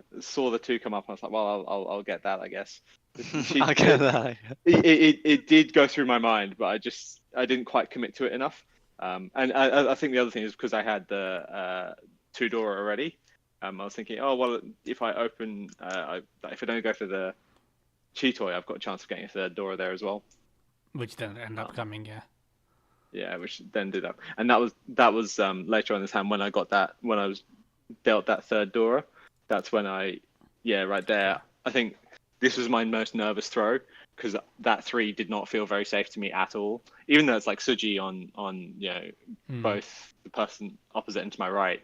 two come up. And I was like, well, I'll get that, I guess. I'll get that. It did go through my mind, but I didn't quite commit to it enough. And I think the other thing is because I had the two door already. I was thinking, oh well, if I open, if I don't go for the Cheetoy, I've got a chance of getting a third door there as well. Which then ended up coming, yeah. Yeah, which then did up, and that was later on this hand when I was dealt that third door. That's when right there. I think this was my most nervous throw because that 3 did not feel very safe to me at all. Even though it's like Suji on both the person opposite and to my right,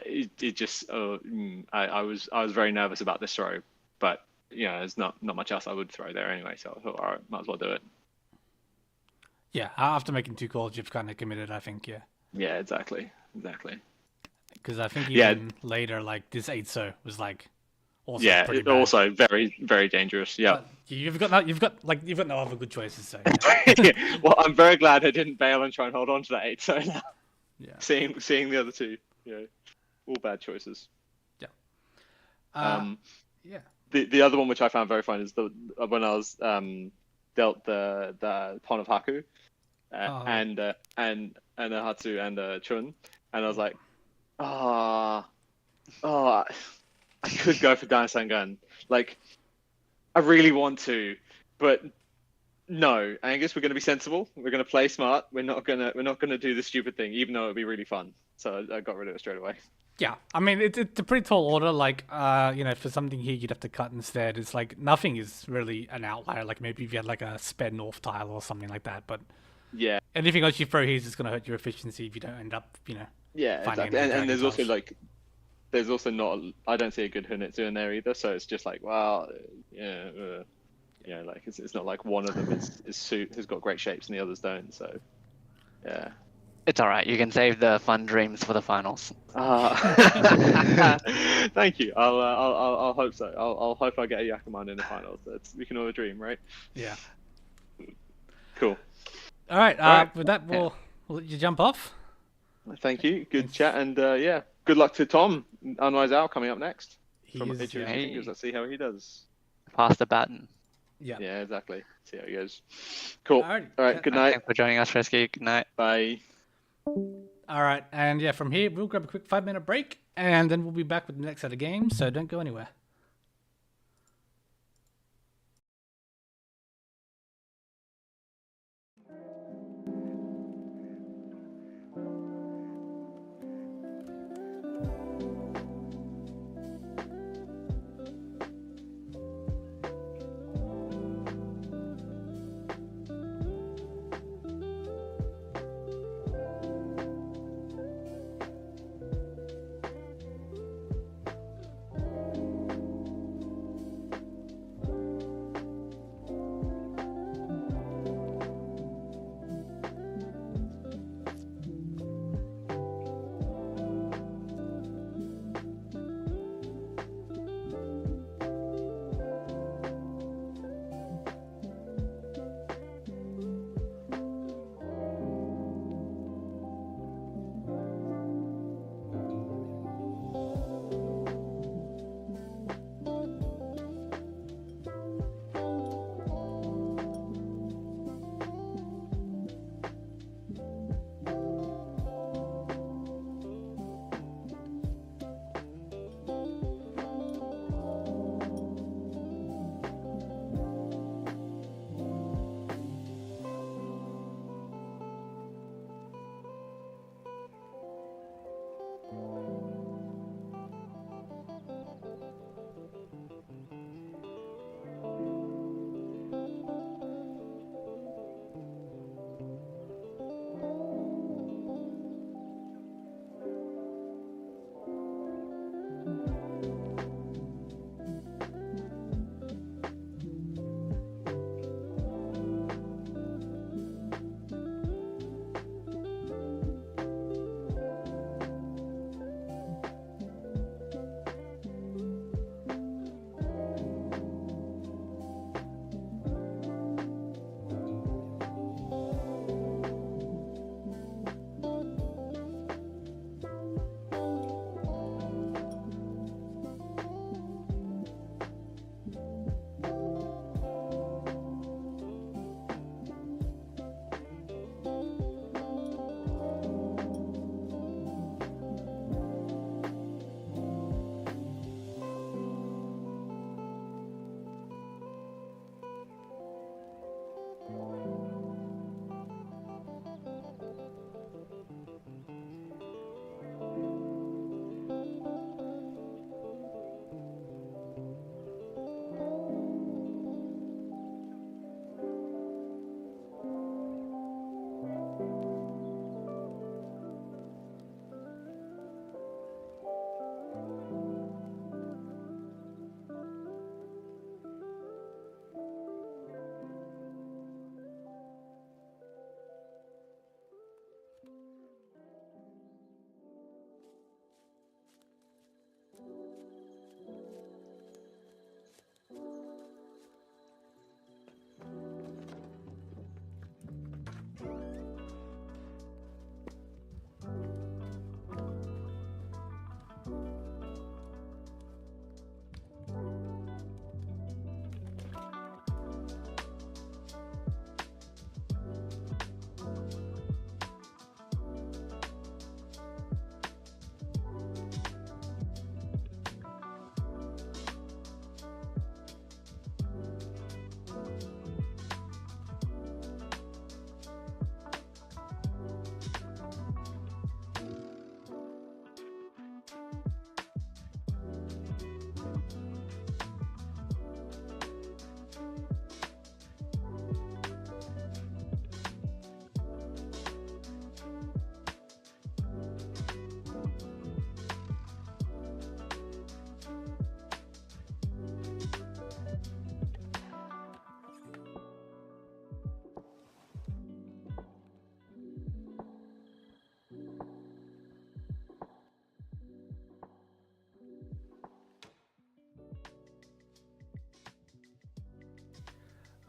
it just I was very nervous about this throw, but there's not much else I would throw there anyway, so I thought, all right, might as well do it. Yeah, after making 2 calls, you've kind of committed, I think, yeah. Yeah, exactly. Because I think even later, like, this 8-so was, like, also pretty bad. Also very, very dangerous, yeah. But you've got no other good choices, so, yeah. Well, I'm very glad I didn't bail and try and hold on to that 8-so now. Yeah. Seeing the other two, all bad choices. Yeah. Yeah. The other one which I found very fun is when I was dealt the Pon of Haku and a Hatsu and a Chun, and I was like, I could go for Daisangan. Like, I really want to, but no. I guess we're going to be sensible. We're going to play smart. We're not gonna do the stupid thing, even though it'd be really fun. So I got rid of it straight away. Yeah, I mean, it's a pretty tall order. Like, for something here, you'd have to cut instead. It's like nothing is really an outlier. Like maybe if you had like a sped north tile or something like that. But yeah, anything else you throw here is just going to hurt your efficiency if you don't end up, Yeah, exactly. And there's also like, there's also not. I don't see a good Hunitsu in there either. So it's just like, well, like it's not like one of them has got great shapes and the others don't. So, yeah. It's all right. You can save the fun dreams for the finals. Thank you. I'll hope so. I'll hope I get a Yakuman in the finals. We can all dream, right? Yeah. Cool. All right. With that, we'll let you jump off. Thank you. Good chat, and good luck to Tom Unwise Owl coming up next. Let's see how he does. Pass the baton. Yeah. Yeah, exactly. See how he goes. Cool. All right. Good night. Thanks for joining us, Frisky. Good night. Bye. All right, and yeah, from here we'll grab a quick 5-minute break, and then we'll be back with the next set of games. So don't go anywhere.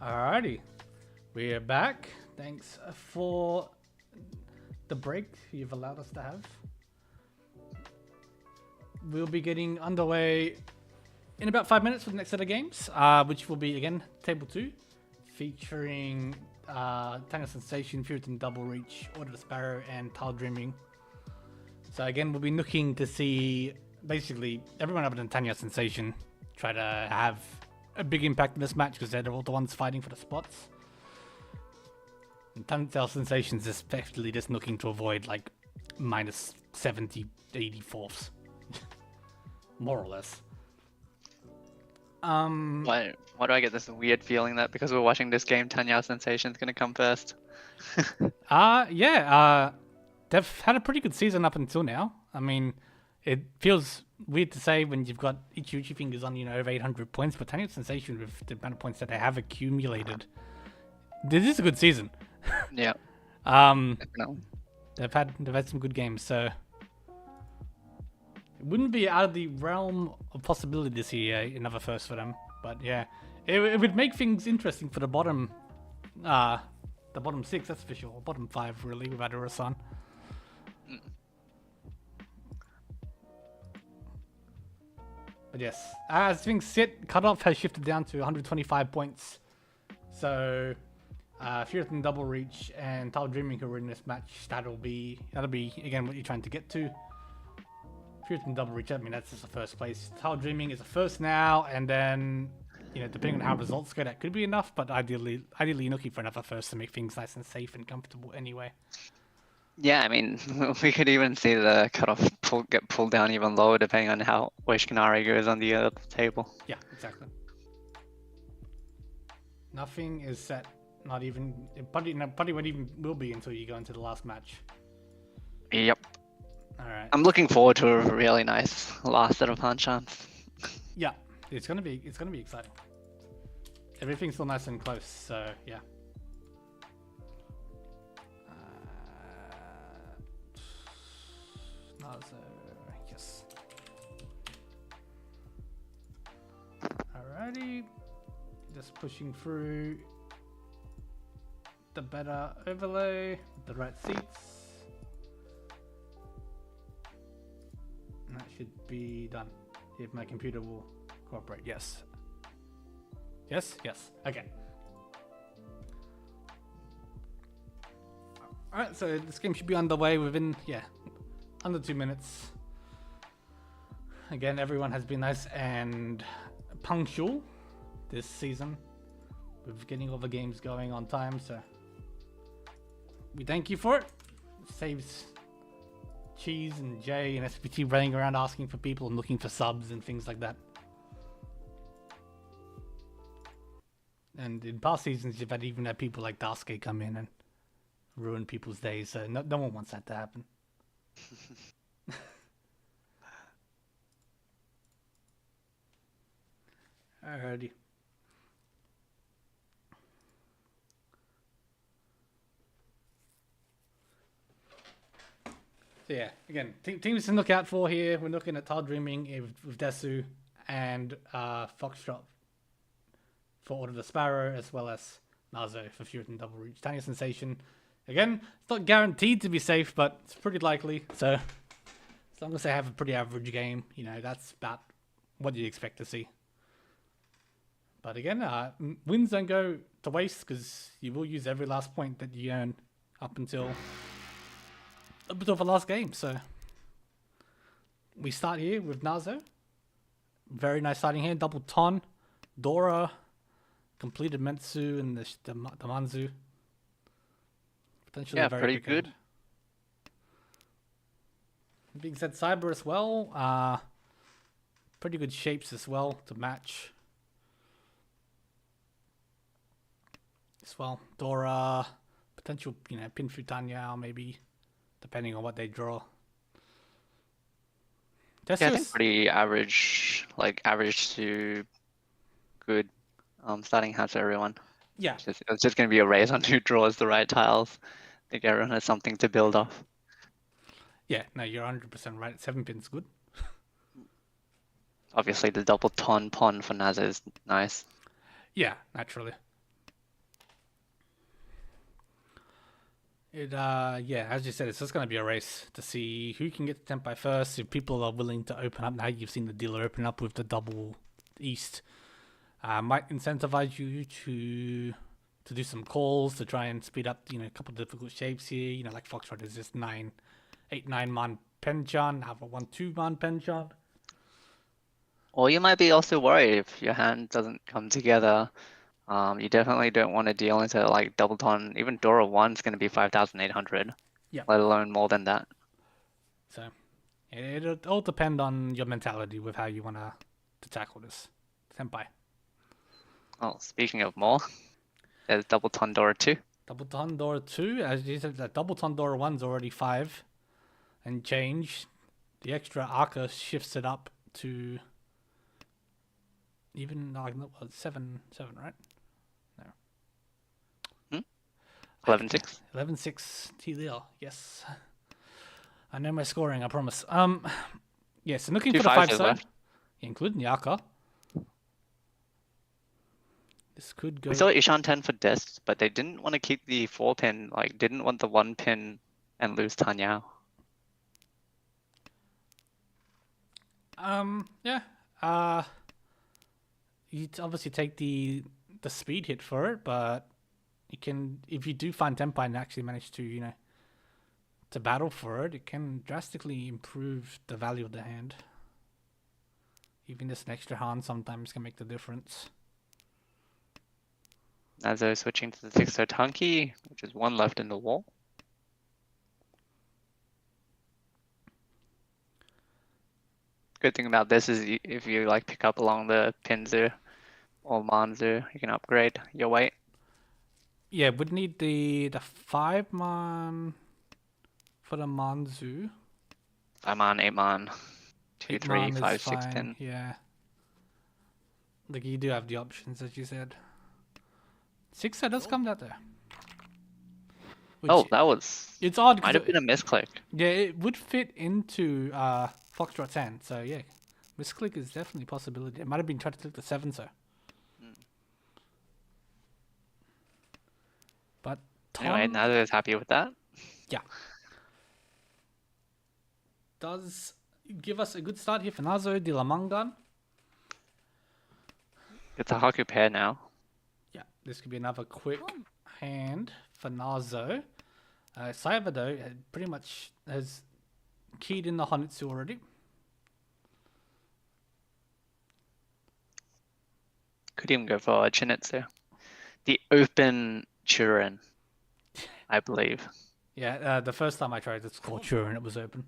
Alrighty, we are back. Thanks for the break you've allowed us to have. We'll be getting underway in about 5 minutes for the next set of games, which will be again Table 2, featuring Tango Sensation, Puritan Double Reach, Order the Sparrow, and Tile Dreaming. So again, we'll be looking to see basically everyone other than Tanya Sensation try to have a big impact in this match because they're all the ones fighting for the spots. And Tanya Sensation's especially just looking to avoid like minus 70, 84ths. More or less. Why do I get this weird feeling that because we're watching this game, Tanya Sensation's gonna come first? They've had a pretty good season up until now. I mean, it feels weird to say when you've got Ichiuchi fingers on, over 800 points, but Tanya Sensation with the amount of points that they have accumulated, this is a good season. Yeah. They've had some good games, so it wouldn't be out of the realm of possibility to see another first for them. But yeah, it would make things interesting for the bottom 6, that's for sure. Bottom 5 really without Urasan. But yes, as things sit, cutoff has shifted down to 125 points. So, Puritan Double Reach and Tile Dreaming who are in this match, that'll be again what you're trying to get to. Puritan Double Reach, I mean that's just the first place. Tile Dreaming is the first now, and then depending on how results go, that could be enough. But ideally you're looking for another first to make things nice and safe and comfortable anyway. Yeah, I mean, we could even see the cutoff get pulled down even lower depending on how Oishinari goes on the other table. Yeah, exactly. Nothing is set. Not even. It probably won't even will be until you go into the last match. Yep. All right. I'm looking forward to a really nice last set of Hanchans. Yeah, it's gonna be exciting. Everything's still nice and close, so yeah. Yes. Alrighty, just pushing through the better overlay with the right seats. And that should be done. If my computer will cooperate. Yes. Yes? Yes. Okay. Alright, so this game should be underway within, under 2 minutes. Again, everyone has been nice and punctual this season with getting all the games going on time, so we thank you for it. It saves Cheese and Jay and SPT running around asking for people and looking for subs and things like that. And in past seasons, you've even had people like Daisuke come in and ruin people's days, so no one wants that to happen. Alrighty. So yeah, again, teams to look out for here. We're looking at Tile Dreaming with Desu and Foxtrot for Order the Sparrow, as well as Nazo for Puritan Double Reach. Tanya Sensation, again, it's not guaranteed to be safe, but it's pretty likely. So as long as they have a pretty average game, that's about what you expect to see. But again, wins don't go to waste because you will use every last point that you earn up until the last game. So we start here with Nazo. Very nice starting hand. Double Ton, Dora, completed Metsu and the Manzu. Potentially very pretty good. Hand. Being said, Cyber as well. Pretty good shapes as well to match. As well, Dora, potential, pin through Tanya, maybe, depending on what they draw. I think pretty average, like average to good starting hands for everyone. Yeah. It's just going to be a race on who draws the right tiles. I think everyone has something to build off. Yeah, no, you're 100% right. 7 pin's good. Obviously, the double ton pon for Naz is nice. Yeah, naturally. Yeah, as you said, it's just gonna be a race to see who can get to Tempai first. If people are willing to open up now, you've seen the dealer open up with the double east. Might incentivize you to do some calls to try and speed up, a couple of difficult shapes here. Like Foxtrot is just 9 man Penchan, have a 1-2 man Penchan. Or you might be also worried if your hand doesn't come together. You definitely don't want to deal into like double ton. Even Dora 1's going to be 5,800. Yeah. Let alone more than that. So it'll all depend on your mentality with how you want to tackle this Senpai. Oh, speaking of more, there's double ton Dora 2. Double ton Dora 2, as you said, that double ton Dora 1's already 5 and change. The extra Arca shifts it up to even like 7, right? No. 11-6. 11-6 TLL, yes. I know my scoring, I promise. Yes, and looking Two for the 5 fives side, left. including the Arca. This could go. We saw Ishan 10 for discs, but they didn't want to keep the 4-pin, like didn't want the 1-pin and lose Tanyao. Yeah. You'd obviously take the speed hit for it, but you can, if you do find Tempai and actually manage to, to battle for it, it can drastically improve the value of the hand. Even just an extra hand sometimes can make the difference. Nazo switching to the 6-0 Tanki, which is 1 left in the wall. Good thing about this is if you like pick up along the Pinzu or Manzu, you can upgrade your weight. Yeah, would need the 5-man for the Manzu. 5-man, 8-man, 2, 3, 8-man is 5, 6, fine, 10. Yeah. Like you do have the options, as you said. 6 does come out there. Oh, that was. It's odd. Might have been a misclick. Yeah, it would fit into Foxtrot's hand. So yeah, misclick is definitely a possibility. It might have been trying to click the 7, so. But Anyway, Nazo is happy with that. Yeah. Does give us a good start here for Nazo de la Mangan. It's a Haku pair now. Yeah, this could be another quick hand for Nazo. Saiba, though, pretty much has keyed in the Honitsu already. Could even go for a Chinitsu. The open Churin, I believe. Yeah, the first time I tried to score Churin, it was open.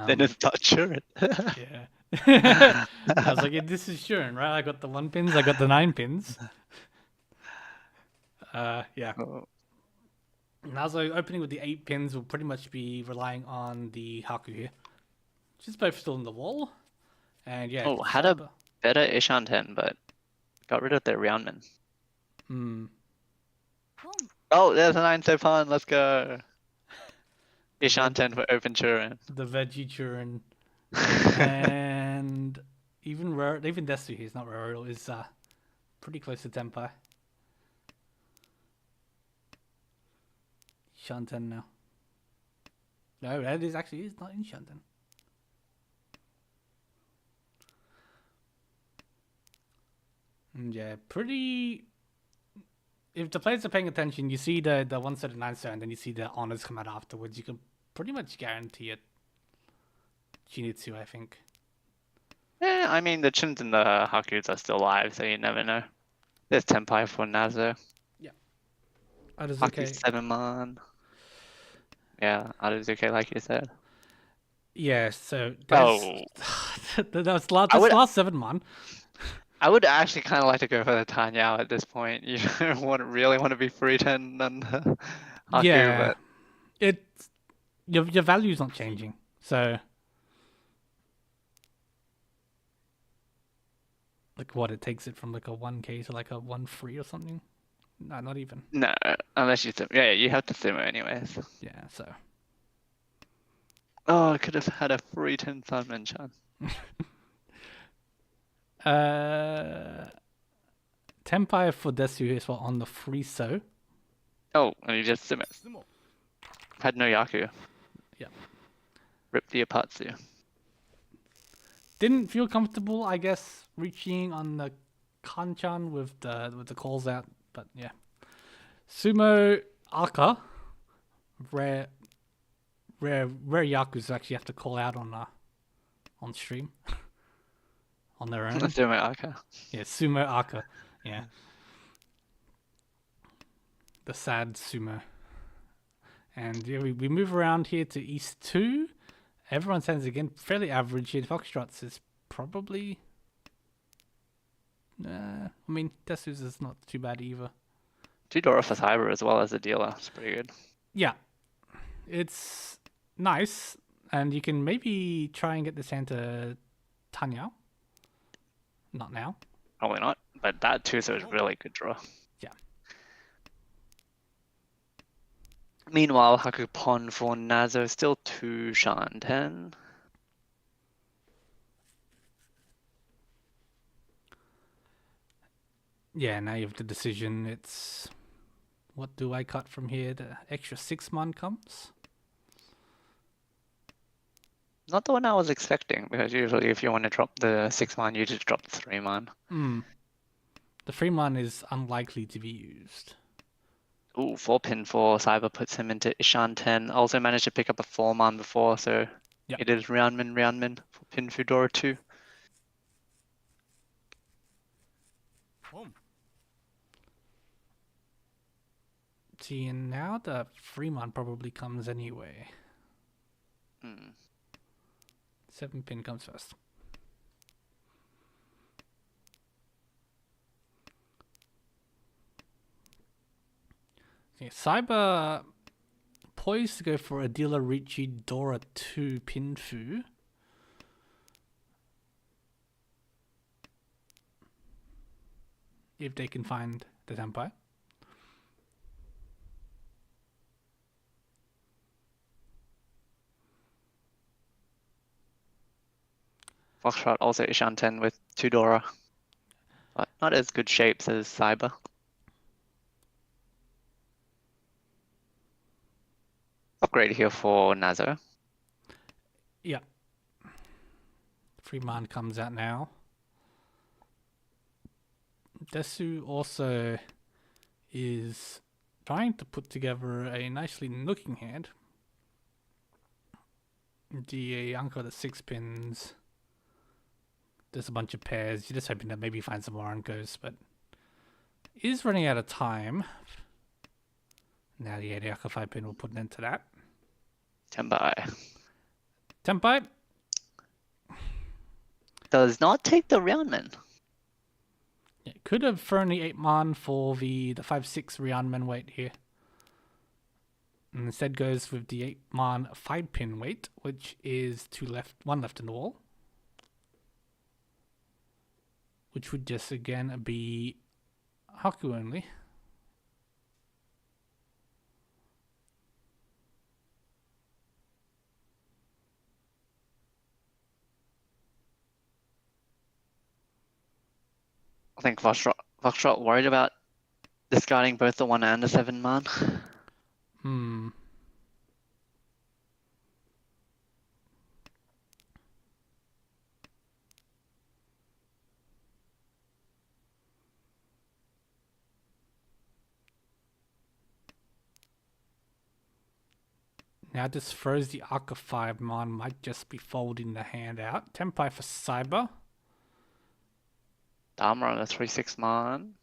Then it's not Churin. Yeah. I was like, yeah, this is Churin, right? I got the 1 pins, I got the 9 pins. Yeah. Oh. Nazo opening with the 8 pins will pretty much be relying on the Haku here. She's both still in the wall. And yeah. Oh, had a better Ishan 10, but got rid of the Ryanman. Oh, there's a 9 Sepan, let's go. Ishan 10 for open Churin. The veggie Churin. And even Desu here is not Raro, is pretty close to Tempai. Shanten now. No, that is actually is not in Shanten. Yeah, pretty. If the players are paying attention, you see the 179 star, and then you see the honors come out afterwards. You can pretty much guarantee it. Shinitsu, I think. Yeah, I mean the Chins and the Hakus are still alive, so you never know. There's Tempai for Nazo. Yeah. Haku Haku 7-man. Yeah, Aruzuke, like you said. Yeah, so Oh, that's last 7-man. I would actually kind of like to go for the Tanyao at this point. You don't really want to be 310 and Haku, Yeah, but it's your value's not changing, so like what it takes it from like a 1k to like a 1-3 or something. No, not even. no, unless you yeah, you have to simmer anyways. Yeah, so Oh, I could have had a 310 Sunman chance. Tempai for Desu is on the free so. Oh, and he just Sumo. had no Yaku. Yeah. Ripped the Apatsu. Didn't feel comfortable, I guess, reaching on the Kanchan with the calls out, but yeah. Sumo Aka, rare Yakuza actually have to call out on stream on their own. Sumo Aka. Yeah, Sumo Aka. Yeah. The sad sumo. And yeah, we move around here to East 2. Everyone's hands again fairly average here. Foxtrot's is probably... I mean, Desu's is not too bad either. 2 Dora for Cyber as well as a dealer. It's pretty good. Yeah. It's nice. And you can maybe try and get this hand to Tanya. Not now. Probably not. But that too, so it's really good draw. Yeah. Meanwhile, Hakupon for Nazo still 2 Shanten. Yeah, now you have the decision. It's what do I cut from here? The extra 6 mon comes. Not the one I was expecting, because usually if you want to drop the 6 man, you just drop the 3 man. The 3 mon is unlikely to be used. Ooh, 4 pin for Cyber puts him into Ishan 10. Also managed to pick up a 4 man before, so Yep. it is Roundman for pin Fudora 2. Boom. See, and now the 3 mon probably comes anyway. 7 pin comes first. Okay, Cyber poised to go for a dealer Ricci Dora 2 Pinfu. If they can find the Senpai. Foxtrot also Ishan 10 with 2 Dora. But not as good shapes as Cyber. Upgrade here for Nazo. Yeah. 3 man comes out now. Desu also is trying to put together a nicely looking hand. The Anko the 6 pins. There's a bunch of pairs. You're just hoping that maybe find some more Ankos, but is running out of time. Now the Aka 5 pin will put an end to that. Tenbai. Tenpai. Does not take the Roundman. Yeah, could have thrown the 8 man for the 5-6 Rianman weight here. And instead goes with the 8 man 5 pin weight, which is 1 left in the wall. Which would just again be Haku only. I think Foxtrot worried about discarding both the 1 and the 7 man. Now this throws the Aka 5 man, might just be folding the hand out. Tenpai for Cyber. ARMA on a 3-6 man.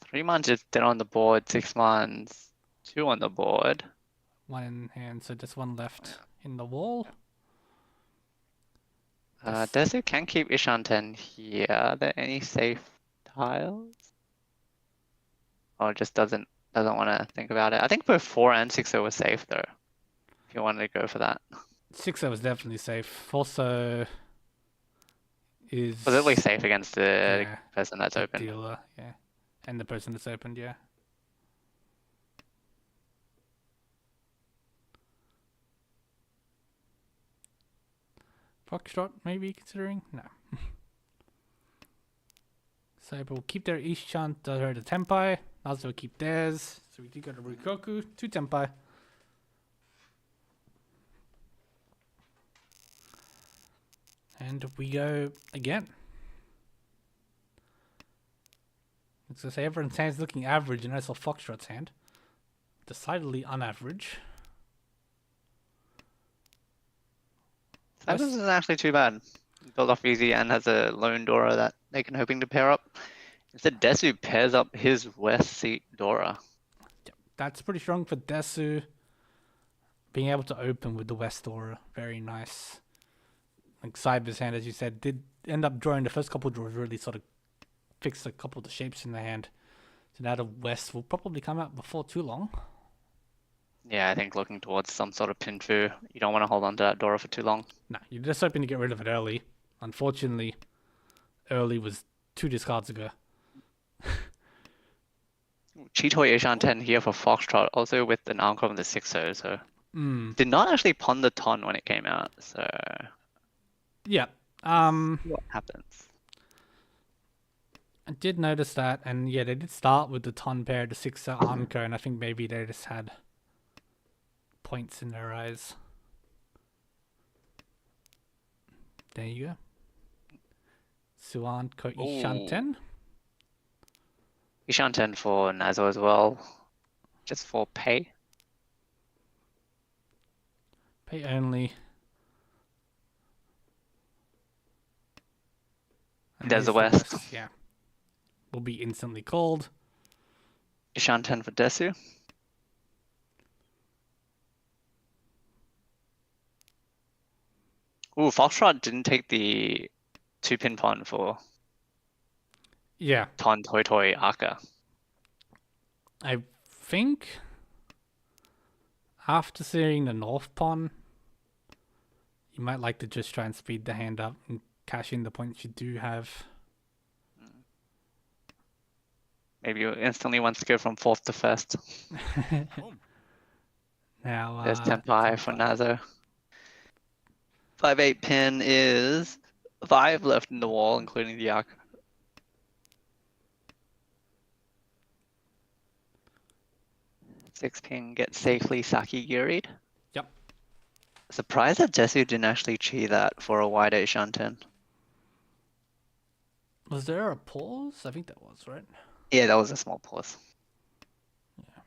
3 man just dead on the board, 6 man's 2 on the board. 1 in hand, so just 1 left in the wall. Desu can keep Ishan 10 here. Are there any safe tiles? Or just doesn't want to think about it. I think both 4 and 6 were safe though. If you wanted to go for that. 6 was definitely safe. Also is Was at least safe against the yeah, person that's the open. dealer, yeah. And the person that's opened, yeah. Foxtrot, maybe considering? No. Cyber will keep their East Chant, the Tenpai. Nazo will keep theirs. So we do go to Rikoku, 2 Tenpai. And we go again. So say everyone's hand's looking average, and I saw Foxtrot's hand. Decidedly unaverage. That isn't actually too bad. Built off easy and has a lone Dora that they can hoping to pair up. Instead, Desu pairs up his West Seat Dora. That's pretty strong for Desu. Being able to open with the West Aura, very nice. Like Cyber's hand, as you said, did end up drawing the first couple of draws, really sort of fixed a couple of the shapes in the hand. So now the West will probably come out before too long. Yeah, I think looking towards some sort of Pinfu, you don't want to hold on to that Dora for too long. No, you're just hoping to get rid of it early. Unfortunately, early was 2 discards ago. Chitoy Asian 10 here for Foxtrot, also with an Armco of the 6-0, so... Did not actually pun the ton when it came out, so... Yeah. What happens? I did notice that, and yeah, they did start with the ton pair, the 6 Armco, and I think maybe they just had points in their eyes. There you go. Suan Ko Ishanten. Ishan 10 for Nazo as well, just for pay. Pay only. And There's the the West. Yeah. Will be instantly called. Ishan 10 for Desu. Ooh, Foxtrot didn't take the 2-pin pawn for Yeah. Ton Toy Toy Aka. I think after seeing the North Pawn, you might like to just try and speed the hand up and cash in the points you do have. Maybe you instantly wants to go from 4th to 1st. Now, There's Tenpai for Nazo. 5-8 pin is 5 left in the wall, including the Aka. Six pin gets safely Saki-giried. Yep. Surprised that Desu didn't actually cheat that for a wide Shanten. Was there a pause? I think that was, right? Yeah, that was a small pause. Yeah.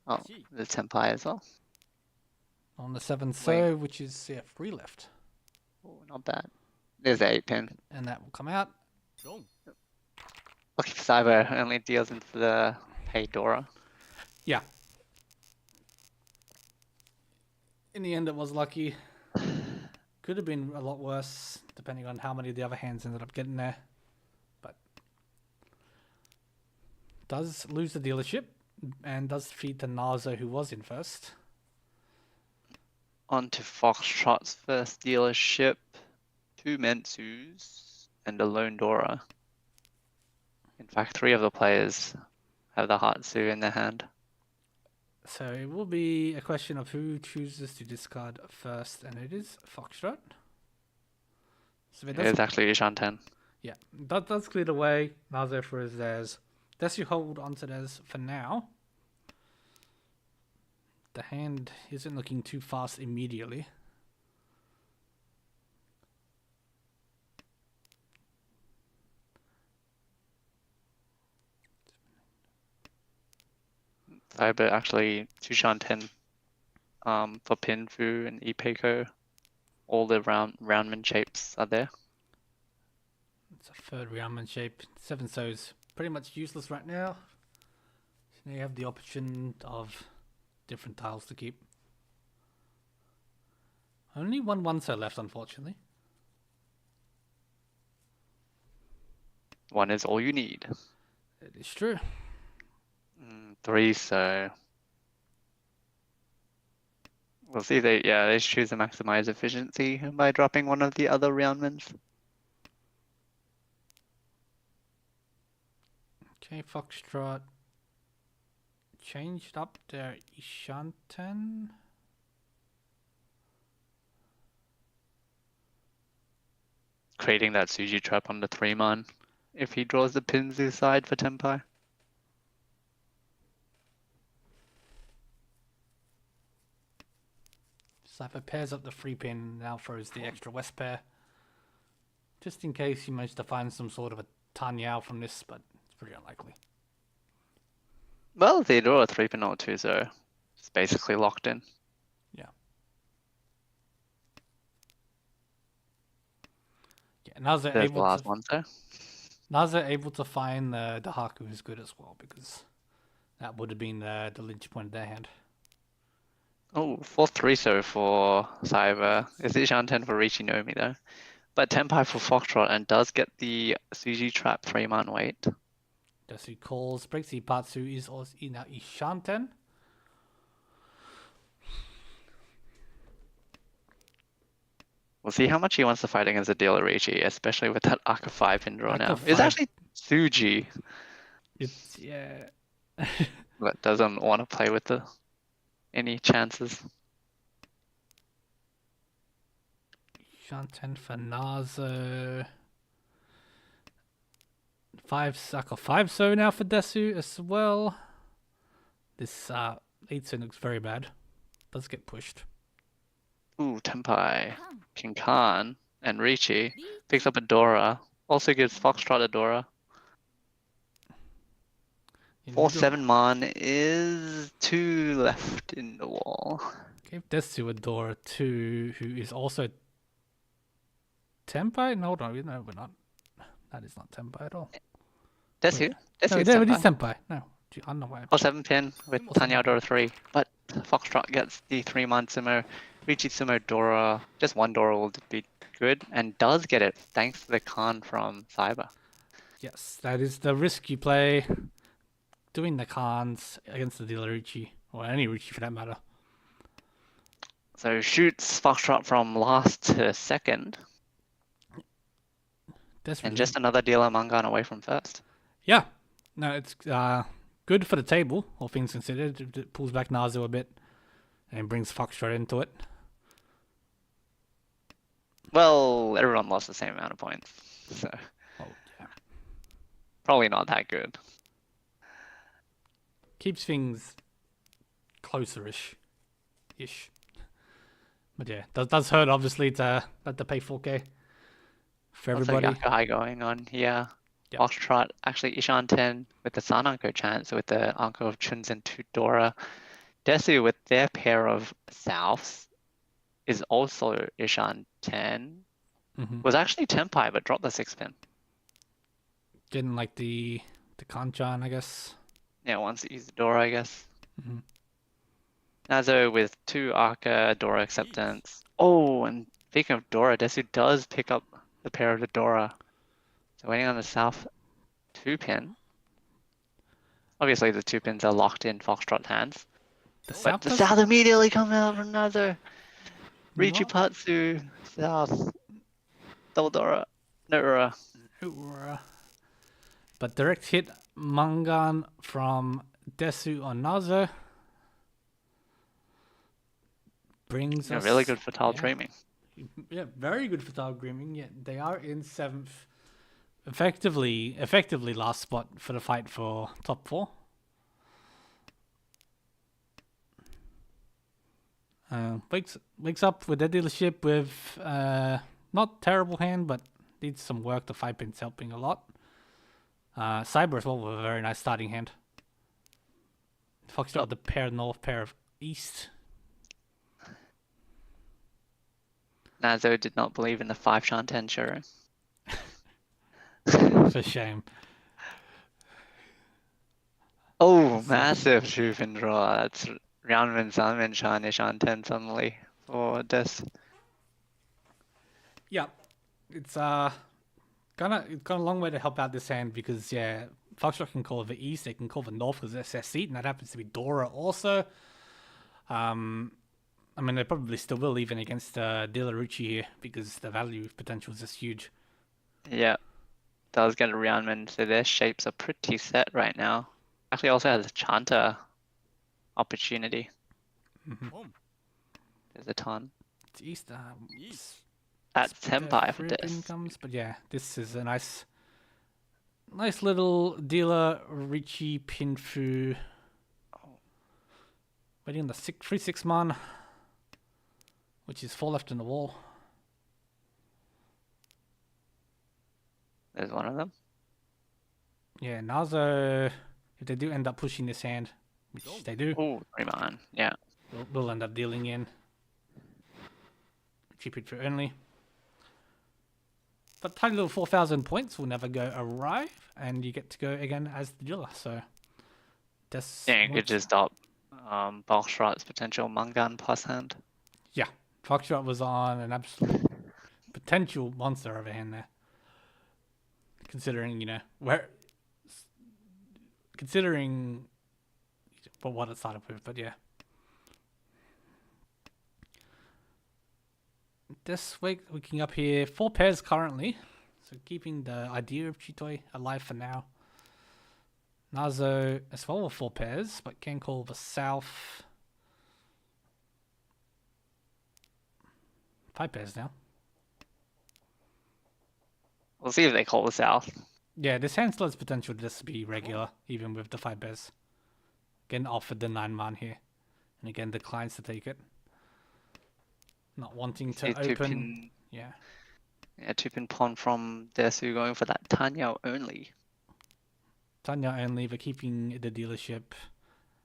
Oh, the Tenpai as well. On the 7 so, which is 3 left. Oh, not bad. There's the 8 pin. And that will come out. Lucky for Cyber only deals into the pay Dora. Yeah. In the end, it was lucky. Could have been a lot worse, depending on how many of the other hands ended up getting there. But does lose the dealership and does feed to Nazo, who was in first. On to Foxtrot's first dealership. 2 Mentsus and a lone Dora. In fact, 3 of the players have the Hatsu in their hand. So it will be a question of who chooses to discard first, and it is Foxtrot. So It is actually Ishan 10. Yeah, that does clear the way. Nazo for his theirs. Desu hold onto theirs for now. The hand isn't looking too fast immediately. Cyber actually Tushan 10 for Pinfu and Ipeko. All the roundman shapes are there. It's a third roundman shape. 7 so's pretty much useless right now. So now you have the option of different tiles to keep. Only 1 so left, unfortunately. 1 is all you need. It is true. 3 so... We'll see if they choose to maximize efficiency by dropping one of the other roundmans. Okay, Foxtrot changed up their Ishanten. Creating that Suji trap on the 3-man if he draws the Pinzu side for Tenpai. Cypher pairs up the 3 pin, now throws the extra west pair. Just in case you manage to find some sort of a Tanyao from this, but it's pretty unlikely. Well, they draw a 3-pin or 2, so it's basically locked in. Yeah. Yeah, Naza There's the last one, so. Naza able to find the Haku is good as well, because that would have been the linchpin of their hand. Oh, 4-3 for Cyber. Is Ishan 10 for Richinomi though? But Tenpai for Foxtrot and does get the Suji Trap 3-man wait. Desu calls, breaks the Ipatsu is also now Ishanten. We'll see how much he wants to fight against the dealer Richie, especially with that Aka 5-pin draw Aka now. 5. It's actually Suji, It's, yeah. but doesn't want to play with any chances. Ishanten for Naza. 5 so now for Desu as well. This 8 so looks very bad. Does get pushed. Ooh, Tenpai, King Khan, and Richie picks up a Dora. Also gives Foxtrot a Dora. 4-7 man is 2 left in the wall. Gave Desu a Dora too, who is also Tenpai? No, no, we're not. That is not Tenpai at all. Desu? No, Desu is it is Tenpai. Tenpai. No, gee, I don't know why. 4-7 pin with Tanya Dora 3, but Foxtrot gets the 3-man sumo. Richie sumo Dora, just 1 Dora will be good, and does get it thanks to the Khan from Cyber. Yes, that is the risk you play. Doing the Khans against the dealer Richie, or any Richie for that matter. So shoots Foxtrot from last to second, That's and really, just another dealer Mangan away from first. yeah. No, it's good for the table, all things considered. It pulls back Nazu a bit and brings Foxtrot into it. Well, everyone lost the same amount of points, so Oh, yeah. probably not that good. Keeps things closer-ish. But yeah, does hurt obviously to have to pay 4K for everybody. Also, High going on here. Yep. Foxtrot, actually Ishan 10 with the Sun Anko chance, with the Anko of Chuns and Tudora. Desu with their pair of Souths is also Ishan 10. Was actually Tenpai, but dropped the 6-pin. Didn't like the Kanchan, I guess. Yeah, wants to use the Dora, I guess. Nazo with 2 Arca, Dora acceptance. Oh, and speaking of Dora, Desu does pick up the pair of the Dora. So waiting on the South 2-pin. Obviously the 2 pins are locked in Foxtrot hands. But the South immediately comes out from Nazo. Richipatsu, South, double Dora, no Dora. But direct hit Mangan from Desu on Nazo. Brings us Really good for tile dreaming. Yeah, very good for tile dreaming. Yeah, they are in 7th. Effectively last spot for the fight for top 4. Wakes up with their dealership with not terrible hand, but needs some work. The 5 pins helping a lot. Cyber as well with a very nice starting hand. Foxtrot the pair north, pair of east. Nazo did not believe in the 5 Shanten Shuru. It's a shame. Oh, massive 2-pin draw. That's Ryanman Salmon Shan Ishan 10 suddenly for Des. Yeah, it's gone a long way to help out this hand because yeah, Foxtrot can call the east, they can call the north because it's their seat, and that happens to be Dora also. I mean, they probably still will even against Dillarucci here because the value potential is just huge. Yeah, does get a Ryanman, so their shapes are pretty set right now. Actually also has a Chanta opportunity. There's a ton. It's east. That's Tenpai for this. Comes, but yeah, this is a nice little dealer Richie Pinfu. Waiting on the 3/6 man. which is 4 left in the wall. There's one of them. Yeah, Nazo, if they do end up pushing this hand, which they do, Oh, 3-man. Yeah. will end up dealing in. Cheap it for only. But tiny little 4,000 points will never go awry, and you get to go again as the dealer. So that's Yeah, you could just stop Balkshrat's potential Mangan plus hand. yeah. Foxtrot was on an absolute potential monster overhand there. Considering, you know, considering what it started with, but yeah. This week, looking up here, 4 pairs currently. So keeping the idea of Chitoi alive for now. Nazo as well with 4 pairs, but can call the South 5 pairs now. We'll see if they call the South. Yeah, this hand still has potential to just be regular, even with the 5 pairs. Again, offered the 9-man here. And again, declines to take it. Not wanting to open. Yeah. Yeah, 2-pin pawn from Desu going for that Tanya only. Tanya only, but keeping the dealership.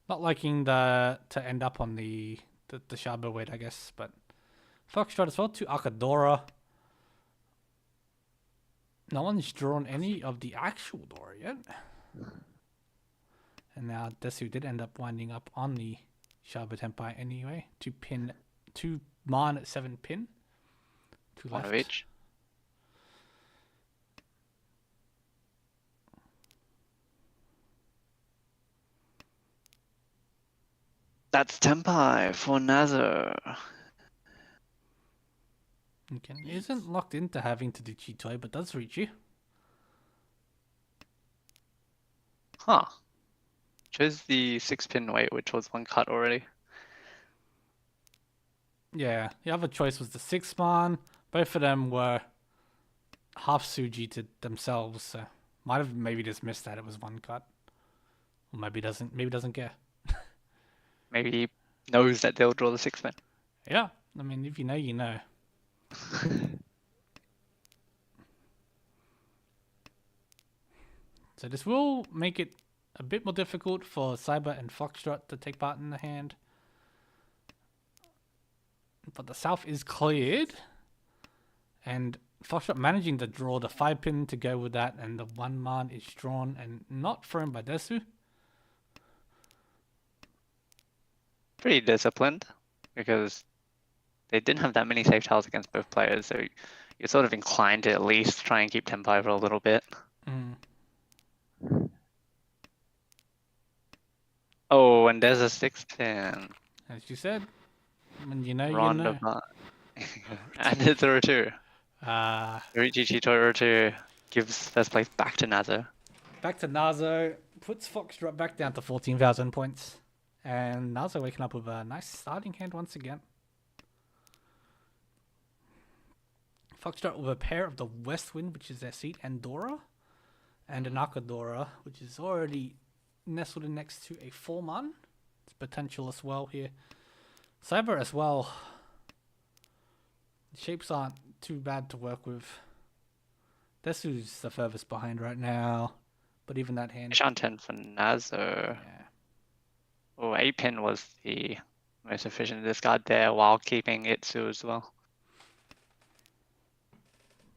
Not liking to end up on the Shaba weight, I guess. But Foxtrot as well to Akadora. No one's drawn any of the actual Dora yet. And now Desu did end up winding up on the Shaba Tenpai anyway. 2 man at 7 pin. 2 One left. of each. That's Tenpai for Nazo. Okay. Isn't locked into having to do Chitoi, but does reach you. Huh. Chose the 6-pin weight, which was 1 cut already. Yeah, the other choice was the 6-man. Both of them were half Suji to themselves, so might have maybe just missed that it was 1 cut. Or maybe doesn't care. Maybe he knows that they'll draw the 6-pin. Yeah, I mean, if you know, you know. So this will make it a bit more difficult for Cyber and Foxtrot to take part in the hand. But the South is cleared. And Foxtrot managing to draw the 5-pin to go with that, and the 1-man is drawn and not thrown by Desu. Pretty disciplined, because they didn't have that many safe tiles against both players, so you're sort of inclined to at least try and keep Tenpai for a little bit. Oh, and there's a 6-pin. As you said, when you know, you Ronda know. And it's a Rotu. Riichi Chitoi Rotu gives first place back to Nazo. Back to Nazo, puts Foxtrot back down to 14,000 points. And Nazo waking up with a nice starting hand once again. Foxtrot with a pair of the West Wind, which is their seat, and Dora. And an Akadora, which is already nestled in next to a 4-man. It's potential as well here. Cyber as well. The shapes aren't too bad to work with. Desu's the furthest behind right now. But even that hand... Shanten for Nazo. Yeah. Oh, 8-pin was the most efficient discard there while keeping Itsu as well.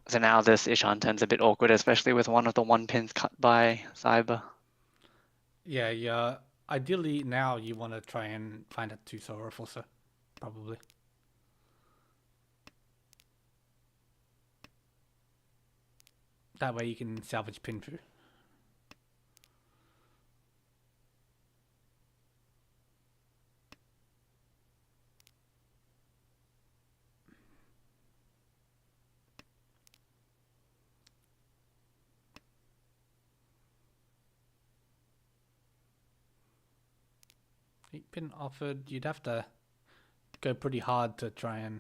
So now this Ishanten's a bit awkward, especially with one of the 1-pins cut by Cyber. Yeah. Ideally, now you want to try and find a 2 or a 4, probably. That way you can salvage pin through. Pin offered, you'd have to go pretty hard to try and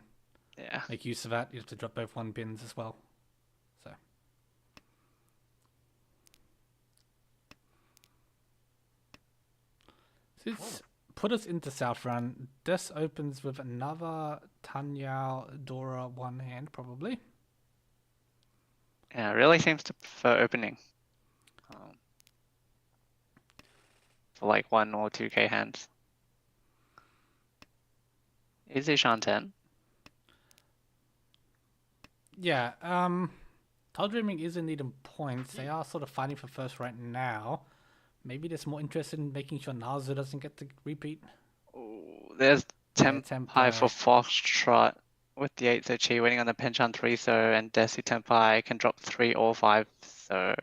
make use of that. You have to drop both 1-pins as well. So it's put us into South Run. This opens with another Tanyao Dora one hand, probably. Yeah, really seems to prefer opening. For like 1 or 2k hands. Is it Shanten? Yeah, Tile Dreaming is in need of points. They are sort of fighting for first right now. Maybe there's more interest in making sure Nazu doesn't get the repeat. Oh, there's Tenpai for Foxtrot with the 8 Chi waiting on the Pinchan 3 so and Desu Tenpai can drop 3 or 5 so.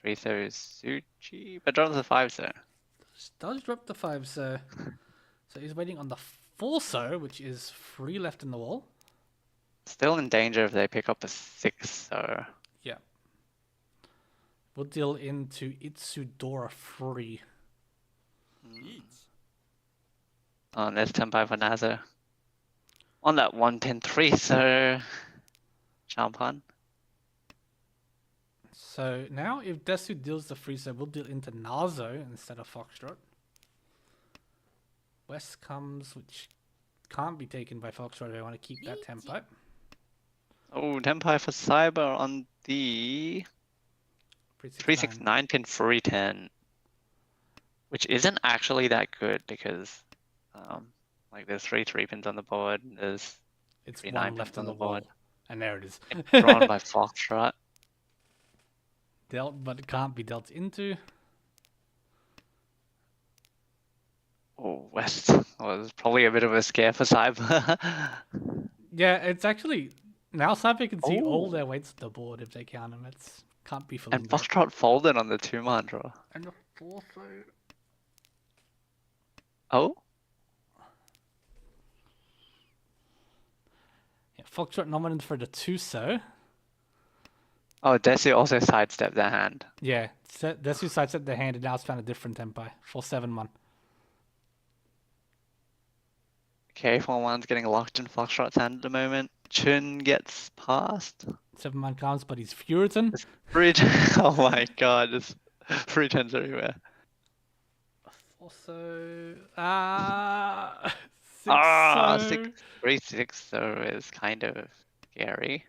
3 so is Suchi, but drops the 5 so. Does drop the 5 so. So he's waiting on the 4 so, which is 3 left in the wall. Still in danger if they pick up a 6 so. Yeah. We'll deal into Itsudora 3. There's Tenpai for Nazo. On that 1 pin 3 so. Champan. So now if Desu deals the 3 so, we'll deal into Nazo instead of Foxtrot. West comes, which can't be taken by Foxtrot if I want to keep that Tenpai. Oh, Tenpai for Cyber on the 369 pin 310. Which isn't actually that good because like there's 3 pins on the board, there's it's 3 1 9 left pins on the board. wall. And there it is. Drawn by Foxtrot. Dealt, but it can't be dealt into. Oh, West was probably a bit of a scare for Cyber. Yeah, it's actually now Cyber can see all their weights on the board if they count them. It's can't be fully. And Foxtrot folded on the 2-man draw. And the 4 so. Oh? Yeah, Foxtrot nominated for the 2 so. Oh, Desu also sidestepped their hand. Yeah, Desu sidestepped their hand and now it's found a different Tenpai. 4-7-1. Okay, 4-1's getting locked in Foxtrot's hand at the moment. Chun gets past. 7-1 comes, but he's Furitan. Oh my god, there's 3 10s everywhere. Also, 6 so is kind of scary.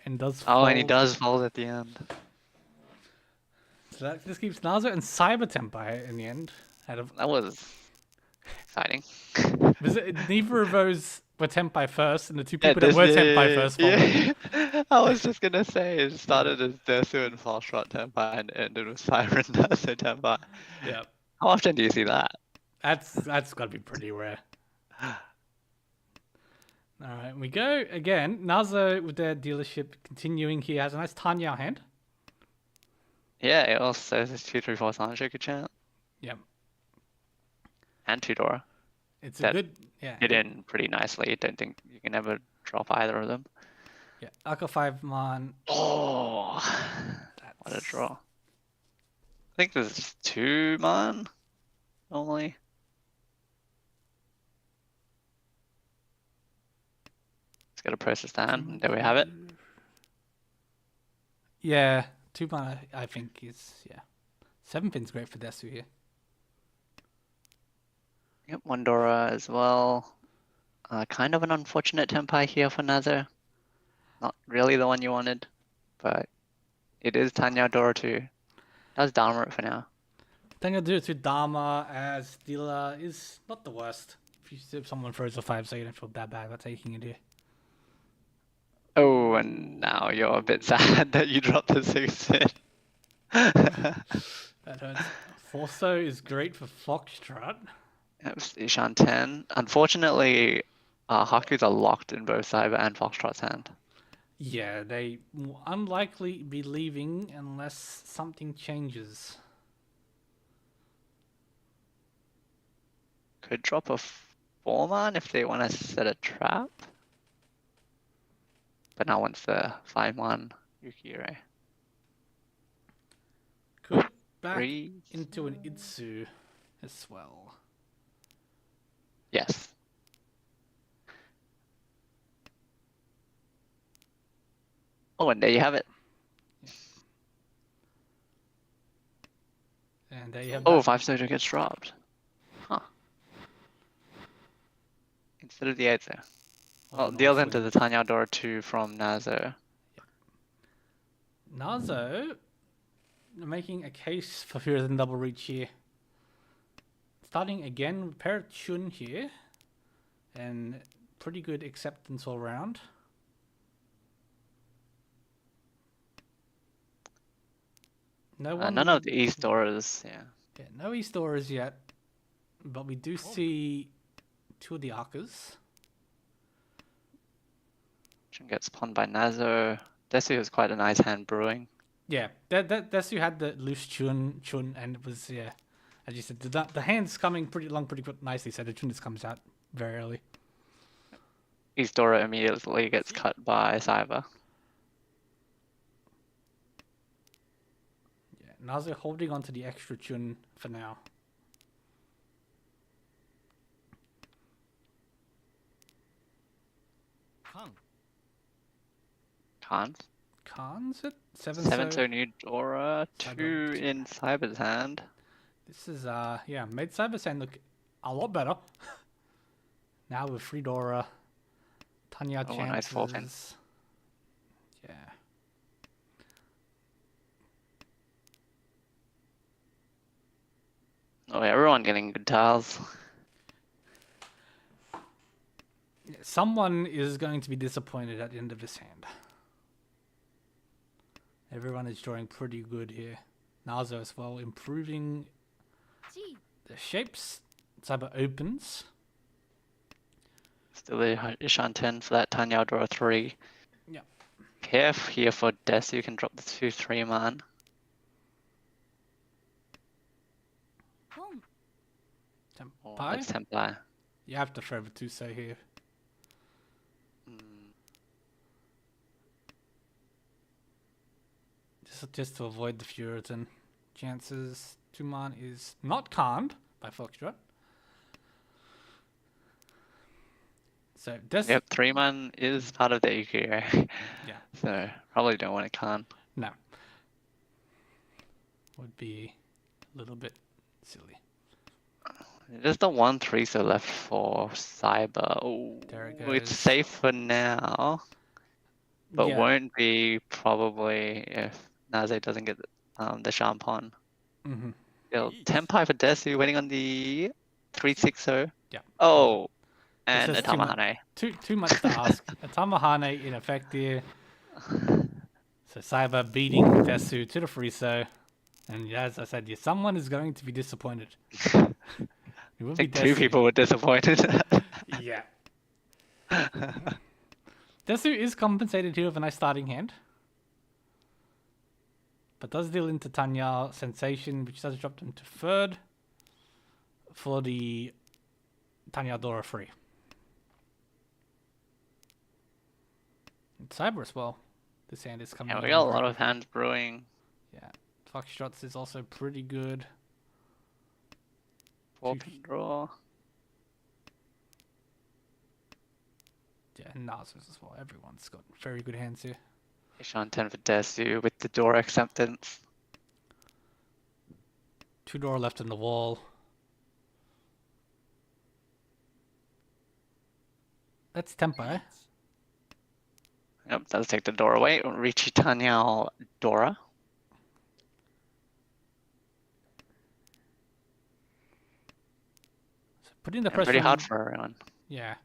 And does Oh, fold. and he does fold at the end. So that just keeps Nazo and Cyber Tenpai in the end. That was exciting. Neither of those were Tenpai first, and the 2 people that were Tenpai first folded. Yeah. I was just gonna say, it started as Desu and Foxtrot Tenpai and ended with Cyber and Desu Tenpai. Yeah. How often do you see that? That's got to be pretty rare. All right, we go again. Nazo with their dealership continuing. He has a nice Tanyao hand. Yeah, it also says 2 3 4 Sanjo could chant. Yep. And 2 Dora. It's That a good, yeah. Hit in pretty nicely. Don't think you can ever drop either of them. Yeah, Aka 5-man. Oh, what a draw. I think there's just 2-man normally. Just gotta process the hand, and there we have it. Yeah, 2-man I think is, yeah. 7-pin's great for Desu here. Yep, 1 Dora as well. Kind of an unfortunate Tenpai here for Nazo. Not really the one you wanted, but it is Tanya Dora too. Does Dharma it for now. Then I'll do it to Dharma as dealer is not the worst. If someone throws a 5 so you don't feel that bad about taking it here. Oh, and now you're a bit sad that you dropped the 6 in. That hurts. 4 so is great for Foxtrot. Ishan 10. Unfortunately, Hakus are locked in both Cyber and Foxtrot's hand. Yeah, they will unlikely be leaving unless something changes. Could drop a 4-man if they want to set a trap. But now wants the 5-man Yuki-Ure. Could back into an Itsu as well. Yes. Oh, and there you have it. And And there you have Oh, that. 5 Sojo gets dropped. Huh. Instead of the 8 there. Oh, Well, deals into nicely. the Tanya Dora 2 from Nazo. Nazo making a case for fewer than double reach here. Starting again with pair of Chun here. And pretty good acceptance all round. No one. None of the East Doras, yeah. Yeah, no East Doors yet. But we do see 2 of the Arcas. Chun gets pawned by Nazo. Desu has quite a nice hand brewing. Yeah, that's you had the loose Chun, and it was, yeah, as you said, the hand's coming pretty nicely, so the Chun just comes out very early. East Dora immediately gets cut by Cyber. Yeah, Nazo holding on to the extra Chun for now. Kang. Can't. Khan's it? 7 7 new Dora, Cyber 2 2. in Cyber's hand. This is, yeah, made Cyber look a lot better. Now with 3 Dora, Tanya Oh, nice 4 pin. chances. Yeah. Oh, everyone getting good tiles. Someone is going to be disappointed at the end of this hand. Everyone is drawing pretty good here. Nazo as well, improving the shapes. Cyber opens. Still a Ishan 10 for that Tanya Dora 3. Yeah. Caref here for Desu, you can drop the 2-3 man. Oh, that's Tempai? Tempai. You have to forever to say here. Just to avoid the Furitan. Chances 2-man is not conned by Foxtrot. So this Yep, 3 man is part of the EQA. Yeah. So probably don't want to con. No. Would be a little bit silly. There's the 1-3 so left for Cyber. Oh, There it it's goes. safe for now. But Yeah. won't be probably if Naze doesn't get the Champon. Mm-hmm. Tempai for Desu waiting on the 360. Yeah. Oh, and This a is too mu- Tamahane. Too much to ask. A Tamahane in effect here. So Cyber beating Desu to the free so. And as I said, yeah, someone is going to be disappointed. It will I be think 2 Desu. people were disappointed. Yeah. Desu is compensated here with a nice starting hand. But does deal into Tanya Sensation, which does drop them to 3rd for the Tanya Dora 3. And Cyber as well. This hand is coming Yeah, we in got a very lot good. of hands brewing. Yeah. Foxtrots is also pretty good. 4-pin draw. Yeah, and Nasus as well. Everyone's got very good hands here. Ishan 10 for Desu with the door acceptance. 2 Dora left in the wall. That's Tempai. Yep, does take the door away. Richie Tanya Dora. So putting the And pressure pretty hard on- for everyone. Yeah.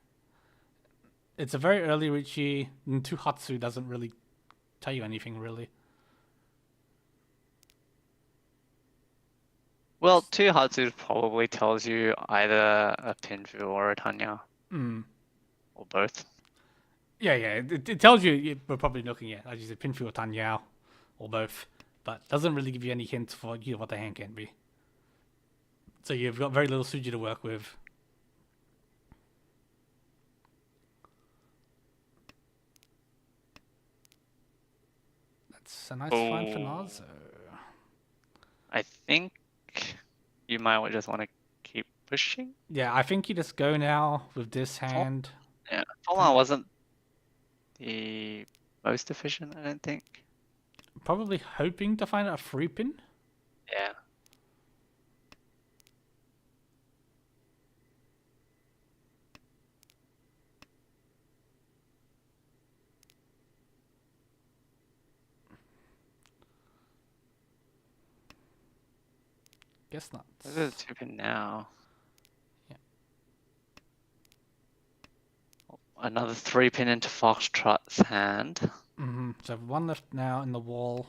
It's a very early Richie, and 2 Hatsu doesn't really tell you anything, really. Well, 2 Hatsu probably tells you either a Pinfu or a Tanya. Mm. Or both. Yeah, it tells you we're probably looking at, as you said, Pinfu or Tanyao, or both, but doesn't really give you any hints for what the hand can be. So you've got very little Suji to work with. That's a nice find for Nazo. I think you might just want to keep pushing. Yeah, I think you just go now with this hand. Yeah, Toma wasn't the most efficient, I don't think. Probably hoping to find a free pin. Yeah. guess not. This is 2-pin now. Yeah. Another 3-pin into Foxtrot's hand. So one left now in the wall.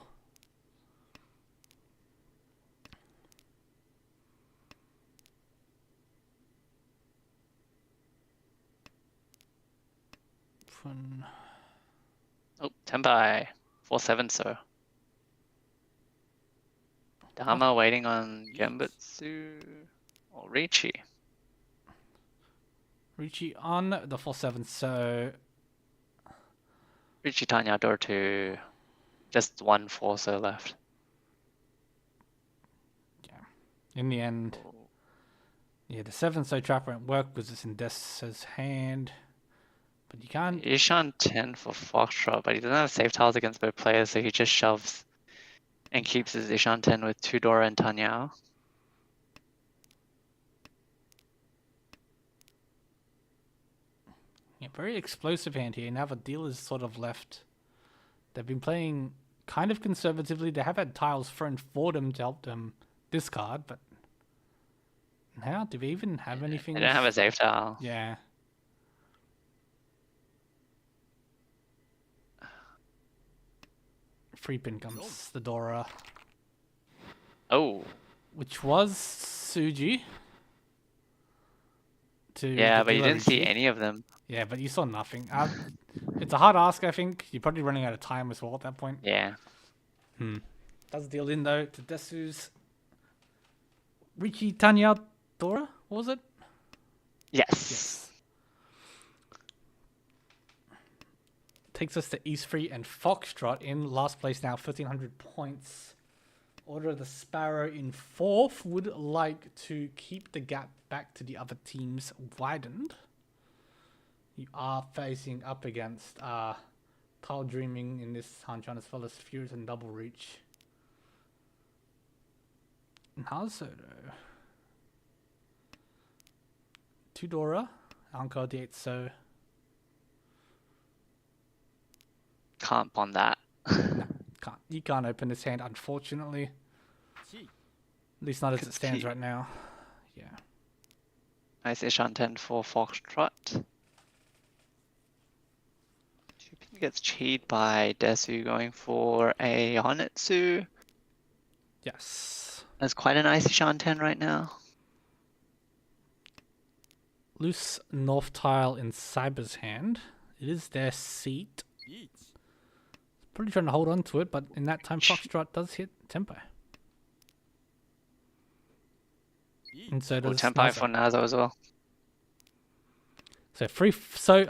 Oh, Tempai. 4-7, so. Dharma waiting on Gambitsu or Ricci. Ricci on the 4-7, so Ricci Tanya door 2. Just 1 4-so left. in the end, yeah, the 7-so trap won't work because it's in Dessa's hand. But you can't. Ishan 10 for Foxtrot, but he doesn't have safe tiles against both players, so he just shoves and keeps his Ishan 10 with 2 Dora and Tanya. Yeah, very explosive hand here. Now the dealer's sort of left. They've been playing kind of conservatively. They have had tiles thrown for them to help them discard, but now do they even have anything? They don't have a safe tile. Yeah. Free pin comes the Dora, Oh. which was Suji. Yeah, the but you dealer didn't see Ricci. any of them. Yeah, but you saw nothing. It's a hard ask, I think. You're probably running out of time as well at that point. Yeah. Does deal in though to Desu's Ricci Tanya Dora? What was it? Yes. Takes us to East Free and Foxtrot in last place now, 1,300 points. Order of the Sparrow in 4th would like to keep the gap back to the other teams widened. You are facing up against Tile Dreaming in this Hanchan as well as Furious and Double Reach. Nazodo. 2 Dora, Anko the 8-so. Can't bond that. You can't open this hand, unfortunately. At least not as it stands right now. Yeah. Nice Ishan 10 for Foxtrot. 2-pin gets cheated by Desu going for a Honetsu. Yes. That's quite a nice Ishan 10 right now. Loose north tile in Cyber's hand. It is their seat. Probably trying to hold on to it, but in that time Foxtrot does hit Tempo. And so does Tempai Nazo. for Nazo as well. So 5-so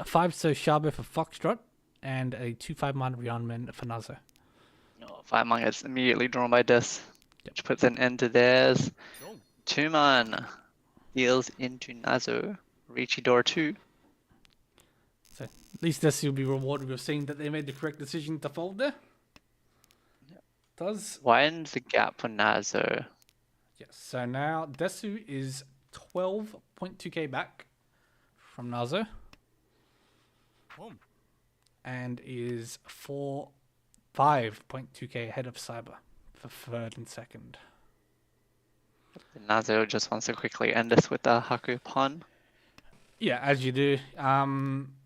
Shabo for Foxtrot and a 2-5 mana Beyondman for Nazo. 5-man gets immediately drawn by Des, which puts an end to theirs. 2-man deals into Nazo. Ricci door 2. So at least this will be rewarded with seeing that they made the correct decision to fold there. Does Widens the gap for Nazo. yes. So now Desu is 12.2k back from Nazo and is 5.2k ahead of Cyber for 3rd and 2nd. Nazo just wants to quickly end this with a Haku pun. Yeah, as you do.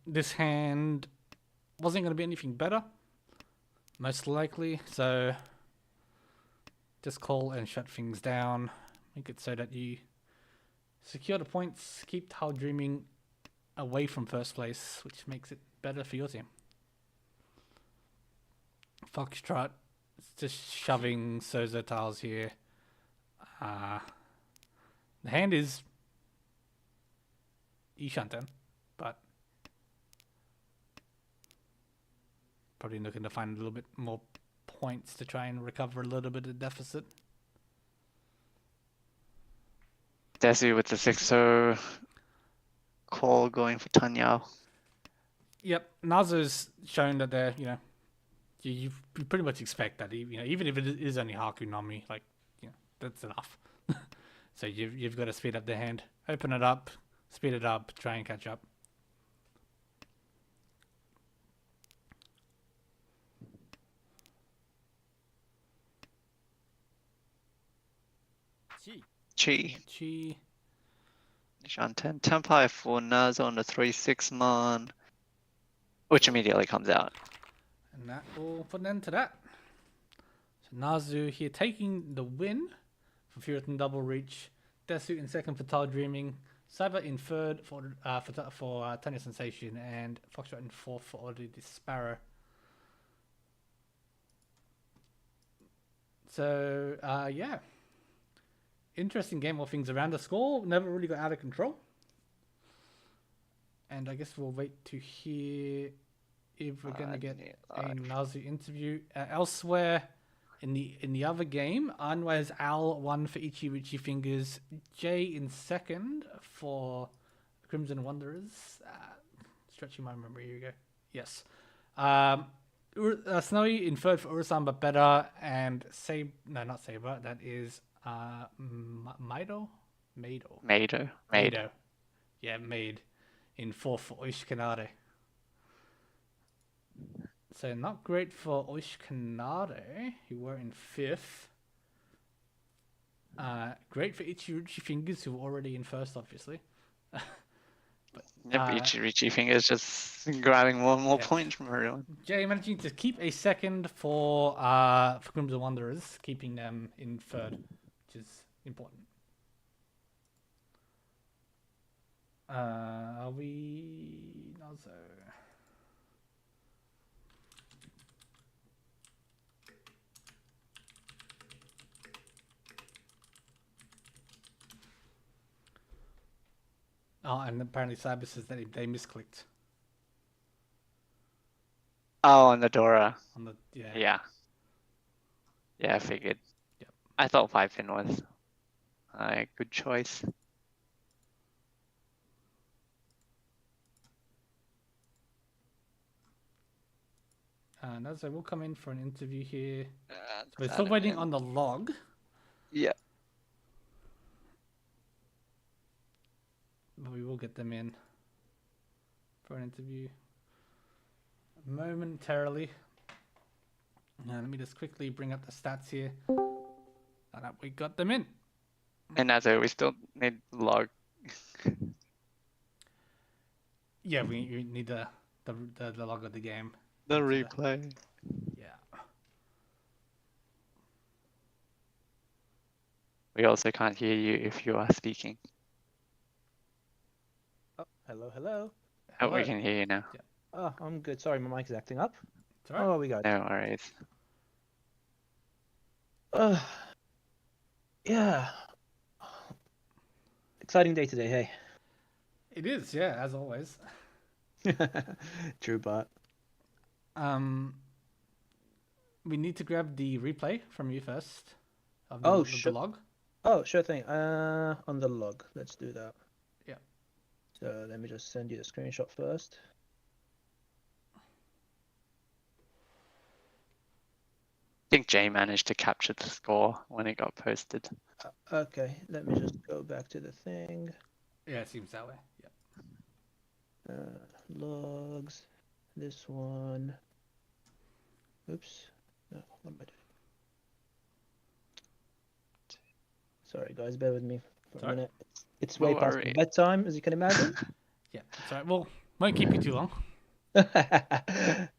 This hand wasn't going to be anything better, most likely. So just call and shut things down. Make it so that you secure the points, keep Tile Dreaming away from first place, which makes it better for your team. Foxtrot is just shoving Sozo tiles here. The hand is Ishanten, but probably looking to find a little bit more points to try and recover a little bit of deficit. Desu with the 6-0 call going for Tanyao. Yep, Nazo's shown that they're, you pretty much expect that, even if it is only Haku Nami, that's enough. So you've got to speed up the hand, open it up, speed it up, try and catch up. Chi. Chi. Nishan 10 Tempai for Nazo on the 3/6 man, which immediately comes out. And that will put an end to that. So Nazu here taking the win for Furitan Double Reach. Desu in second for Tile Dreaming. Cyber in third for Tanya Sensation. And Foxtrot in fourth for Oddly Sparrow. So, yeah. Interesting game, all things around. The score never really got out of control. And I guess we'll wait to hear if we're going to get a Nazu interview. Elsewhere in the other game, Anwez Al won for Ichi Richie Fingers. Jay in second for Crimson Wanderers. Stretching my memory, here we go. Yes. Snowy in third for Urasan, but better. And not Saber. That is Maido? Yeah, Maid in fourth for Oishkanare. So not great for Oishkanare, who were in fifth. Great for Ichiruchi Fingers, who were already in first, obviously. Ichiruchi Fingers just grabbing more and more points from everyone. Jay managing to keep a second for Crimson Wanderers, keeping them in third, which is important. Are we Nazo? Oh, and apparently Cyber says that they misclicked. Oh, on the Dora. On the Yeah, I figured. Yep. I thought 5-pin was a good choice. So we'll come in for an interview here. So we're still waiting on the log. Yeah. But we will get them in for an interview momentarily. Now let me just quickly bring up the stats here. And we got them in. And as we still need log. Yeah, we need the log of the game. The replay. Yeah. We also can't hear you if you are speaking. Oh, hello. Oh, we can hear you now. Yeah. Oh, I'm good. Sorry, my mic is acting up. It's all right. Oh, we got it. No worries. Yeah. Exciting day today, hey. It is, yeah, as always. True, but we need to grab the replay from you first. Of the log. Oh, sure thing. On the log, let's do that. Yeah. So let me just send you the screenshot first. I think Jay managed to capture the score when it got posted. Okay, let me just go back to the thing. Yeah, it seems that way. Yeah. Logs. This one. Oops. No, what am I doing? Sorry, guys, bear with me for a minute. It's way past bedtime, as you can imagine. Yeah, it's all right. Well, won't keep you too long.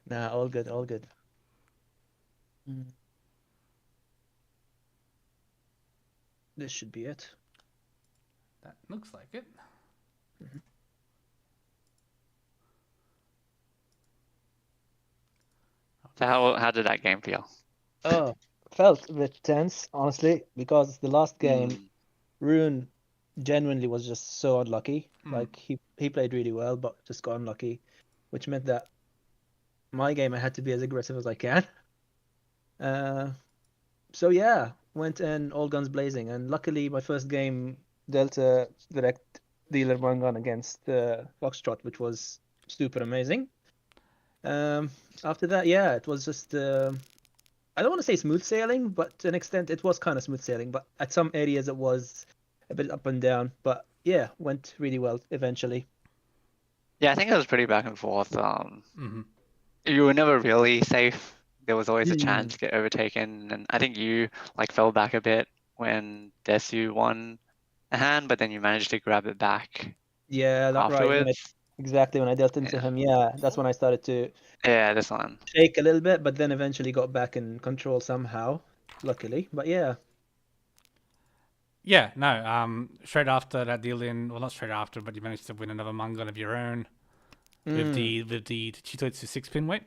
Nah, all good, all good. This should be it. That looks like it. Mm-hmm. So how did that game feel? Oh, felt a bit tense, honestly, because the last game, Rune genuinely was just so unlucky. Like he played really well, but just got unlucky, which meant that my game I had to be as aggressive as I can. So yeah, went in all guns blazing, and luckily my first game dealt a direct dealer one gun against Foxtrot, which was super amazing. After that, yeah, it was just I don't want to say smooth sailing, but to an extent it was kind of smooth sailing. But at some areas it was a bit up and down. But yeah, went really well eventually. Yeah, I think it was pretty back and forth. You were never really safe. There was always a chance to get overtaken, and I think you fell back a bit when Desu won a hand, but then you managed to grab it back Yeah, that right. afterwards. Exactly when I dealt into him. Yeah, that's when I started to Yeah, this one. shake a little bit, but then eventually got back in control somehow. Luckily, but yeah. Yeah, no. Straight after that deal in, well, not straight after, but you managed to win another Mangon of your own with the Chitoitsu 6-pin weight.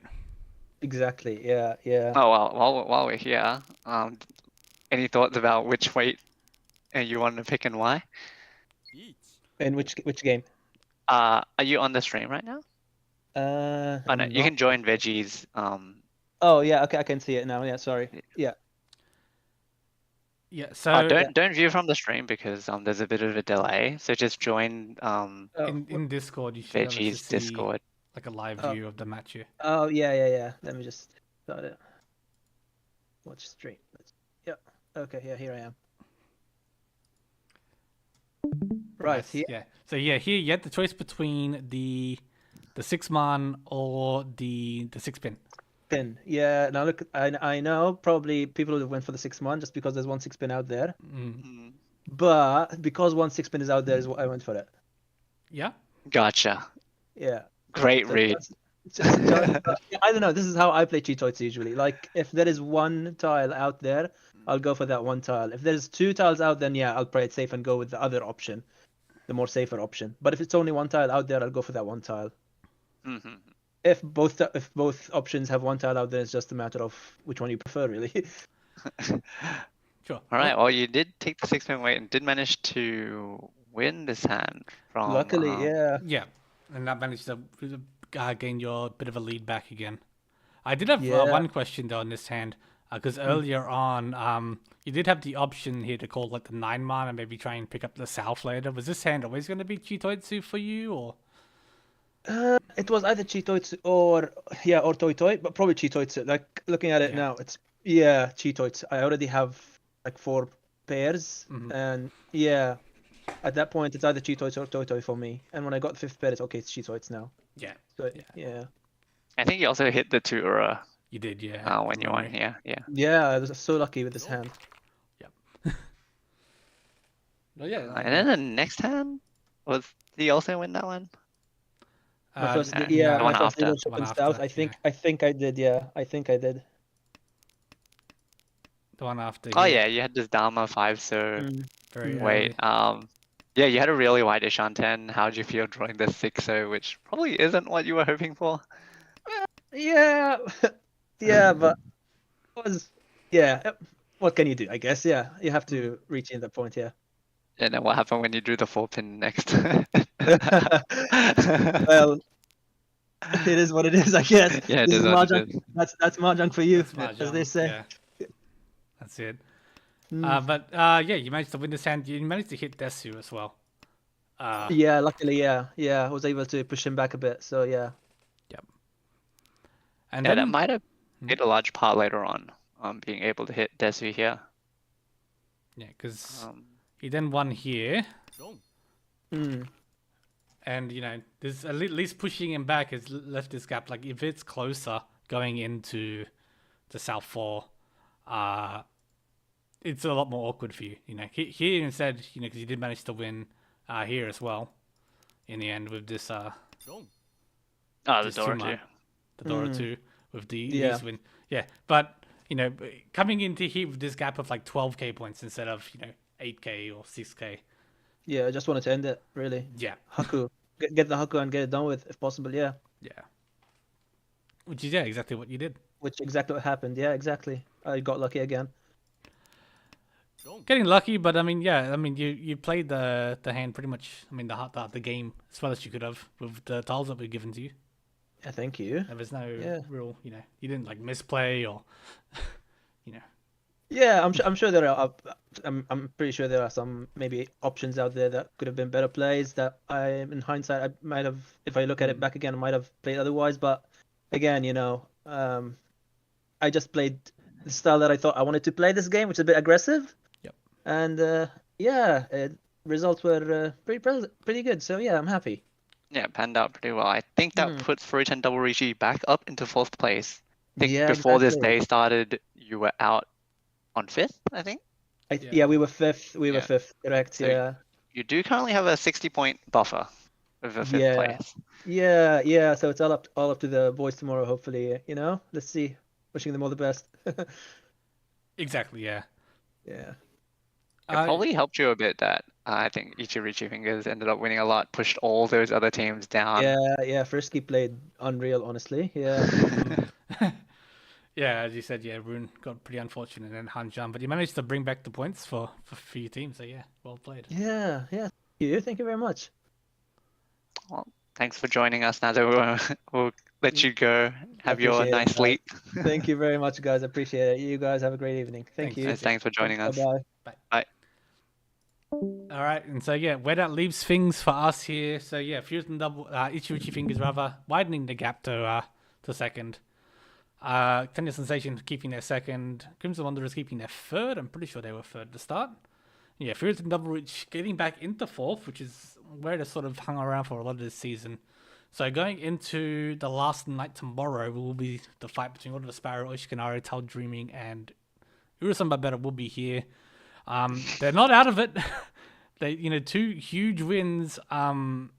Exactly. Yeah, yeah. Oh well, while we're here, any thoughts about which weight you want to pick and why? In which game? Are you on the stream right now? Oh no, I'm you not. can join Veggie's. Oh yeah, okay, I can see it now. Yeah, sorry. Yeah. Yeah, Oh, so don't view from the stream because there's a bit of a delay. So just join Oh, in Discord, you should be able to Veggie's see Discord. like a live Oh. view of the match here. oh yeah. Let me just start it. Watch stream. Yeah. Okay. Yeah, here I am. Right. Nice, Here. yeah. So yeah, here you had the choice between the 6-man or the 6-pin. Pin. Yeah. Now look, I know probably people would have went for the 6-man just because there's one 6-pin out there. Mm. But because one 6-pin is out there, is what I went for it. Yeah. Gotcha. Yeah. Great So read. I don't know. This is how I play Cheetoids usually. Like, if there is one tile out there, I'll go for that one tile. If there's 2 tiles out, then yeah, I'll play it safe and go with the other option, the more safer option. But if it's only one tile out there, I'll go for that one tile. Mm-hmm. If both options have one tile out there, it's just a matter of which one you prefer, really. Sure. All right. Well, you did take the 6-pin weight and did manage to win this hand from. Luckily, yeah. Yeah, and that managed to gain your bit of a lead back again. I did have Yeah. one question though on this hand, because earlier on, you did have the option here to call like the 9-man and maybe try and pick up the South later. Was this hand always going to be Cheetoitsu for you, or? It was either Cheetoids or Toy Toy, but probably Cheetoids. Like, looking at it Yeah. now, it's Cheetoids. I already have like 4 pairs, and yeah, at that point it's either Cheetoids or Toy Toy for me. And when I got the 5th pair, it's Cheetoids now. Yeah, So yeah. I think you also hit the 2 Ura you did. Yeah. when you won here. Yeah. Yeah, I was so lucky with this hand. Well, yeah. And then the next hand did he also win that one? My first, no, yeah, the my one first after. leadership One in after, South. I think I did. Yeah, I think I did. The one after. Oh here, yeah, you had this Dharma 5. So Very wait, early. yeah, you had a really wide ish on 10. How'd you feel drawing the 6-0, which probably isn't what you were hoping for? Yeah, yeah, but it was what can you do? I guess you have to reach in that point. Yeah. And then what happened when you drew the 4-pin next? Well, it is what it is, I guess. Yeah, it This is is what it mahjong. is. That's mahjong for you, That's as they mahjong, say. Yeah. That's it. Yeah, you managed to win this hand. You managed to hit Desu as well. Yeah, luckily, yeah, I was able to push him back a bit. So yeah. Yep. And Yeah, then that might have played a large part later on, being able to hit Desu here. yeah, because he then won here, Mm. and there's at least pushing him back has left this gap. Like if it's closer going into the South 4, it's a lot more awkward for you. Here instead, because you did manage to win here as well in the end with this The this Dora two-man. too. the Dora 2 with the Yeah. these win. Yeah, but coming into here with this gap of like 12k points instead of 8k or 6k. Yeah, I just wanted to end it, really. Yeah, Haku. Get the Haku and get it done with, if possible, yeah. yeah. Which is exactly what you did. Which exactly what happened. Yeah, exactly. I got lucky again. Getting lucky, but you played the hand pretty much. The game as well as you could have with the tiles that were given to you. Yeah, thank you. There was no Yeah. real, you didn't like misplay or, Yeah, I'm sure there are. I'm pretty sure there are some maybe options out there that could have been better plays that in hindsight, I might have, if I look at it back again, I might have played otherwise. But again, I just played the style that I thought I wanted to play this game, which is a bit aggressive. Yep. And results were pretty good. So yeah, I'm happy. Yeah, panned out pretty well. I think that puts Fruitan Double Rishi back up into 4th place. I think Yeah, before this exactly. day started, you were out on 5th, I think. We were fifth. We were Yeah. fifth. Correct. So- Yeah. you do currently have a 60-point buffer over fifth Yeah. place. Yeah. So it's all up to the boys tomorrow. Hopefully, let's see. Wishing them all the best. Exactly, yeah. Yeah. It probably helped you a bit that I think Ichirichi Fingers ended up winning a lot, pushed all those other teams down. Yeah. Frisky played unreal, honestly. Yeah. Yeah, as you said, yeah, Rune got pretty unfortunate in Hanchans, but he managed to bring back the points for your team, so yeah, well played. Yeah. Thank you very much. Well, thanks for joining us. Now that we'll let you go, have your Appreciate it, nice guys. sleep. Thank you very much, guys. Appreciate it. You guys have a great evening. Thank Thanks, you. Jesse. Thanks for joining us. Bye-bye. Bye. All right, and so yeah, where that leaves things for us here. So yeah, Fusion double Ichirichi Fingers rather widening the gap to second. Tanya Sensation keeping their second. Crimson Wanderers keeping their third. I'm pretty sure they were third to start. Yeah, Fusion Double Reach getting back into fourth, which is where they sort of hung around for a lot of this season. So going into the last night tomorrow will be the fight between Order of the Sparrow, Oshikanari, Tal Dreaming, and Urasan Babetta will be here. They're not out of it. They, 2 huge wins can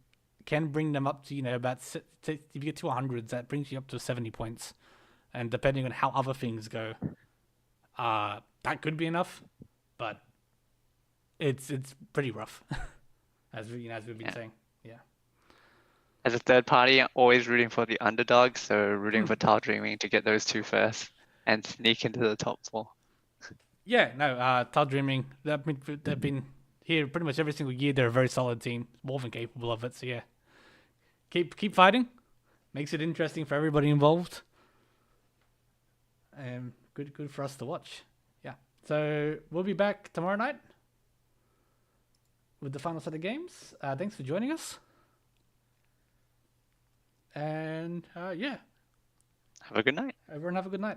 bring them up to, about, if you get to 100s, that brings you up to 70 points. And depending on how other things go, that could be enough, but it's pretty rough, as we've been saying. Yeah. As a third party, always rooting for the underdog, so rooting for Tal Dreaming to get those 2 first and sneak into the top 4. Yeah, no, Tal Dreaming, they've been here pretty much every single year. They're a very solid team, more than capable of it. So yeah, keep fighting. Makes it interesting for everybody involved. Good for us to watch. Yeah. So we'll be back tomorrow night with the final set of games. Thanks for joining us. And yeah. Have a good night. Everyone have a good night.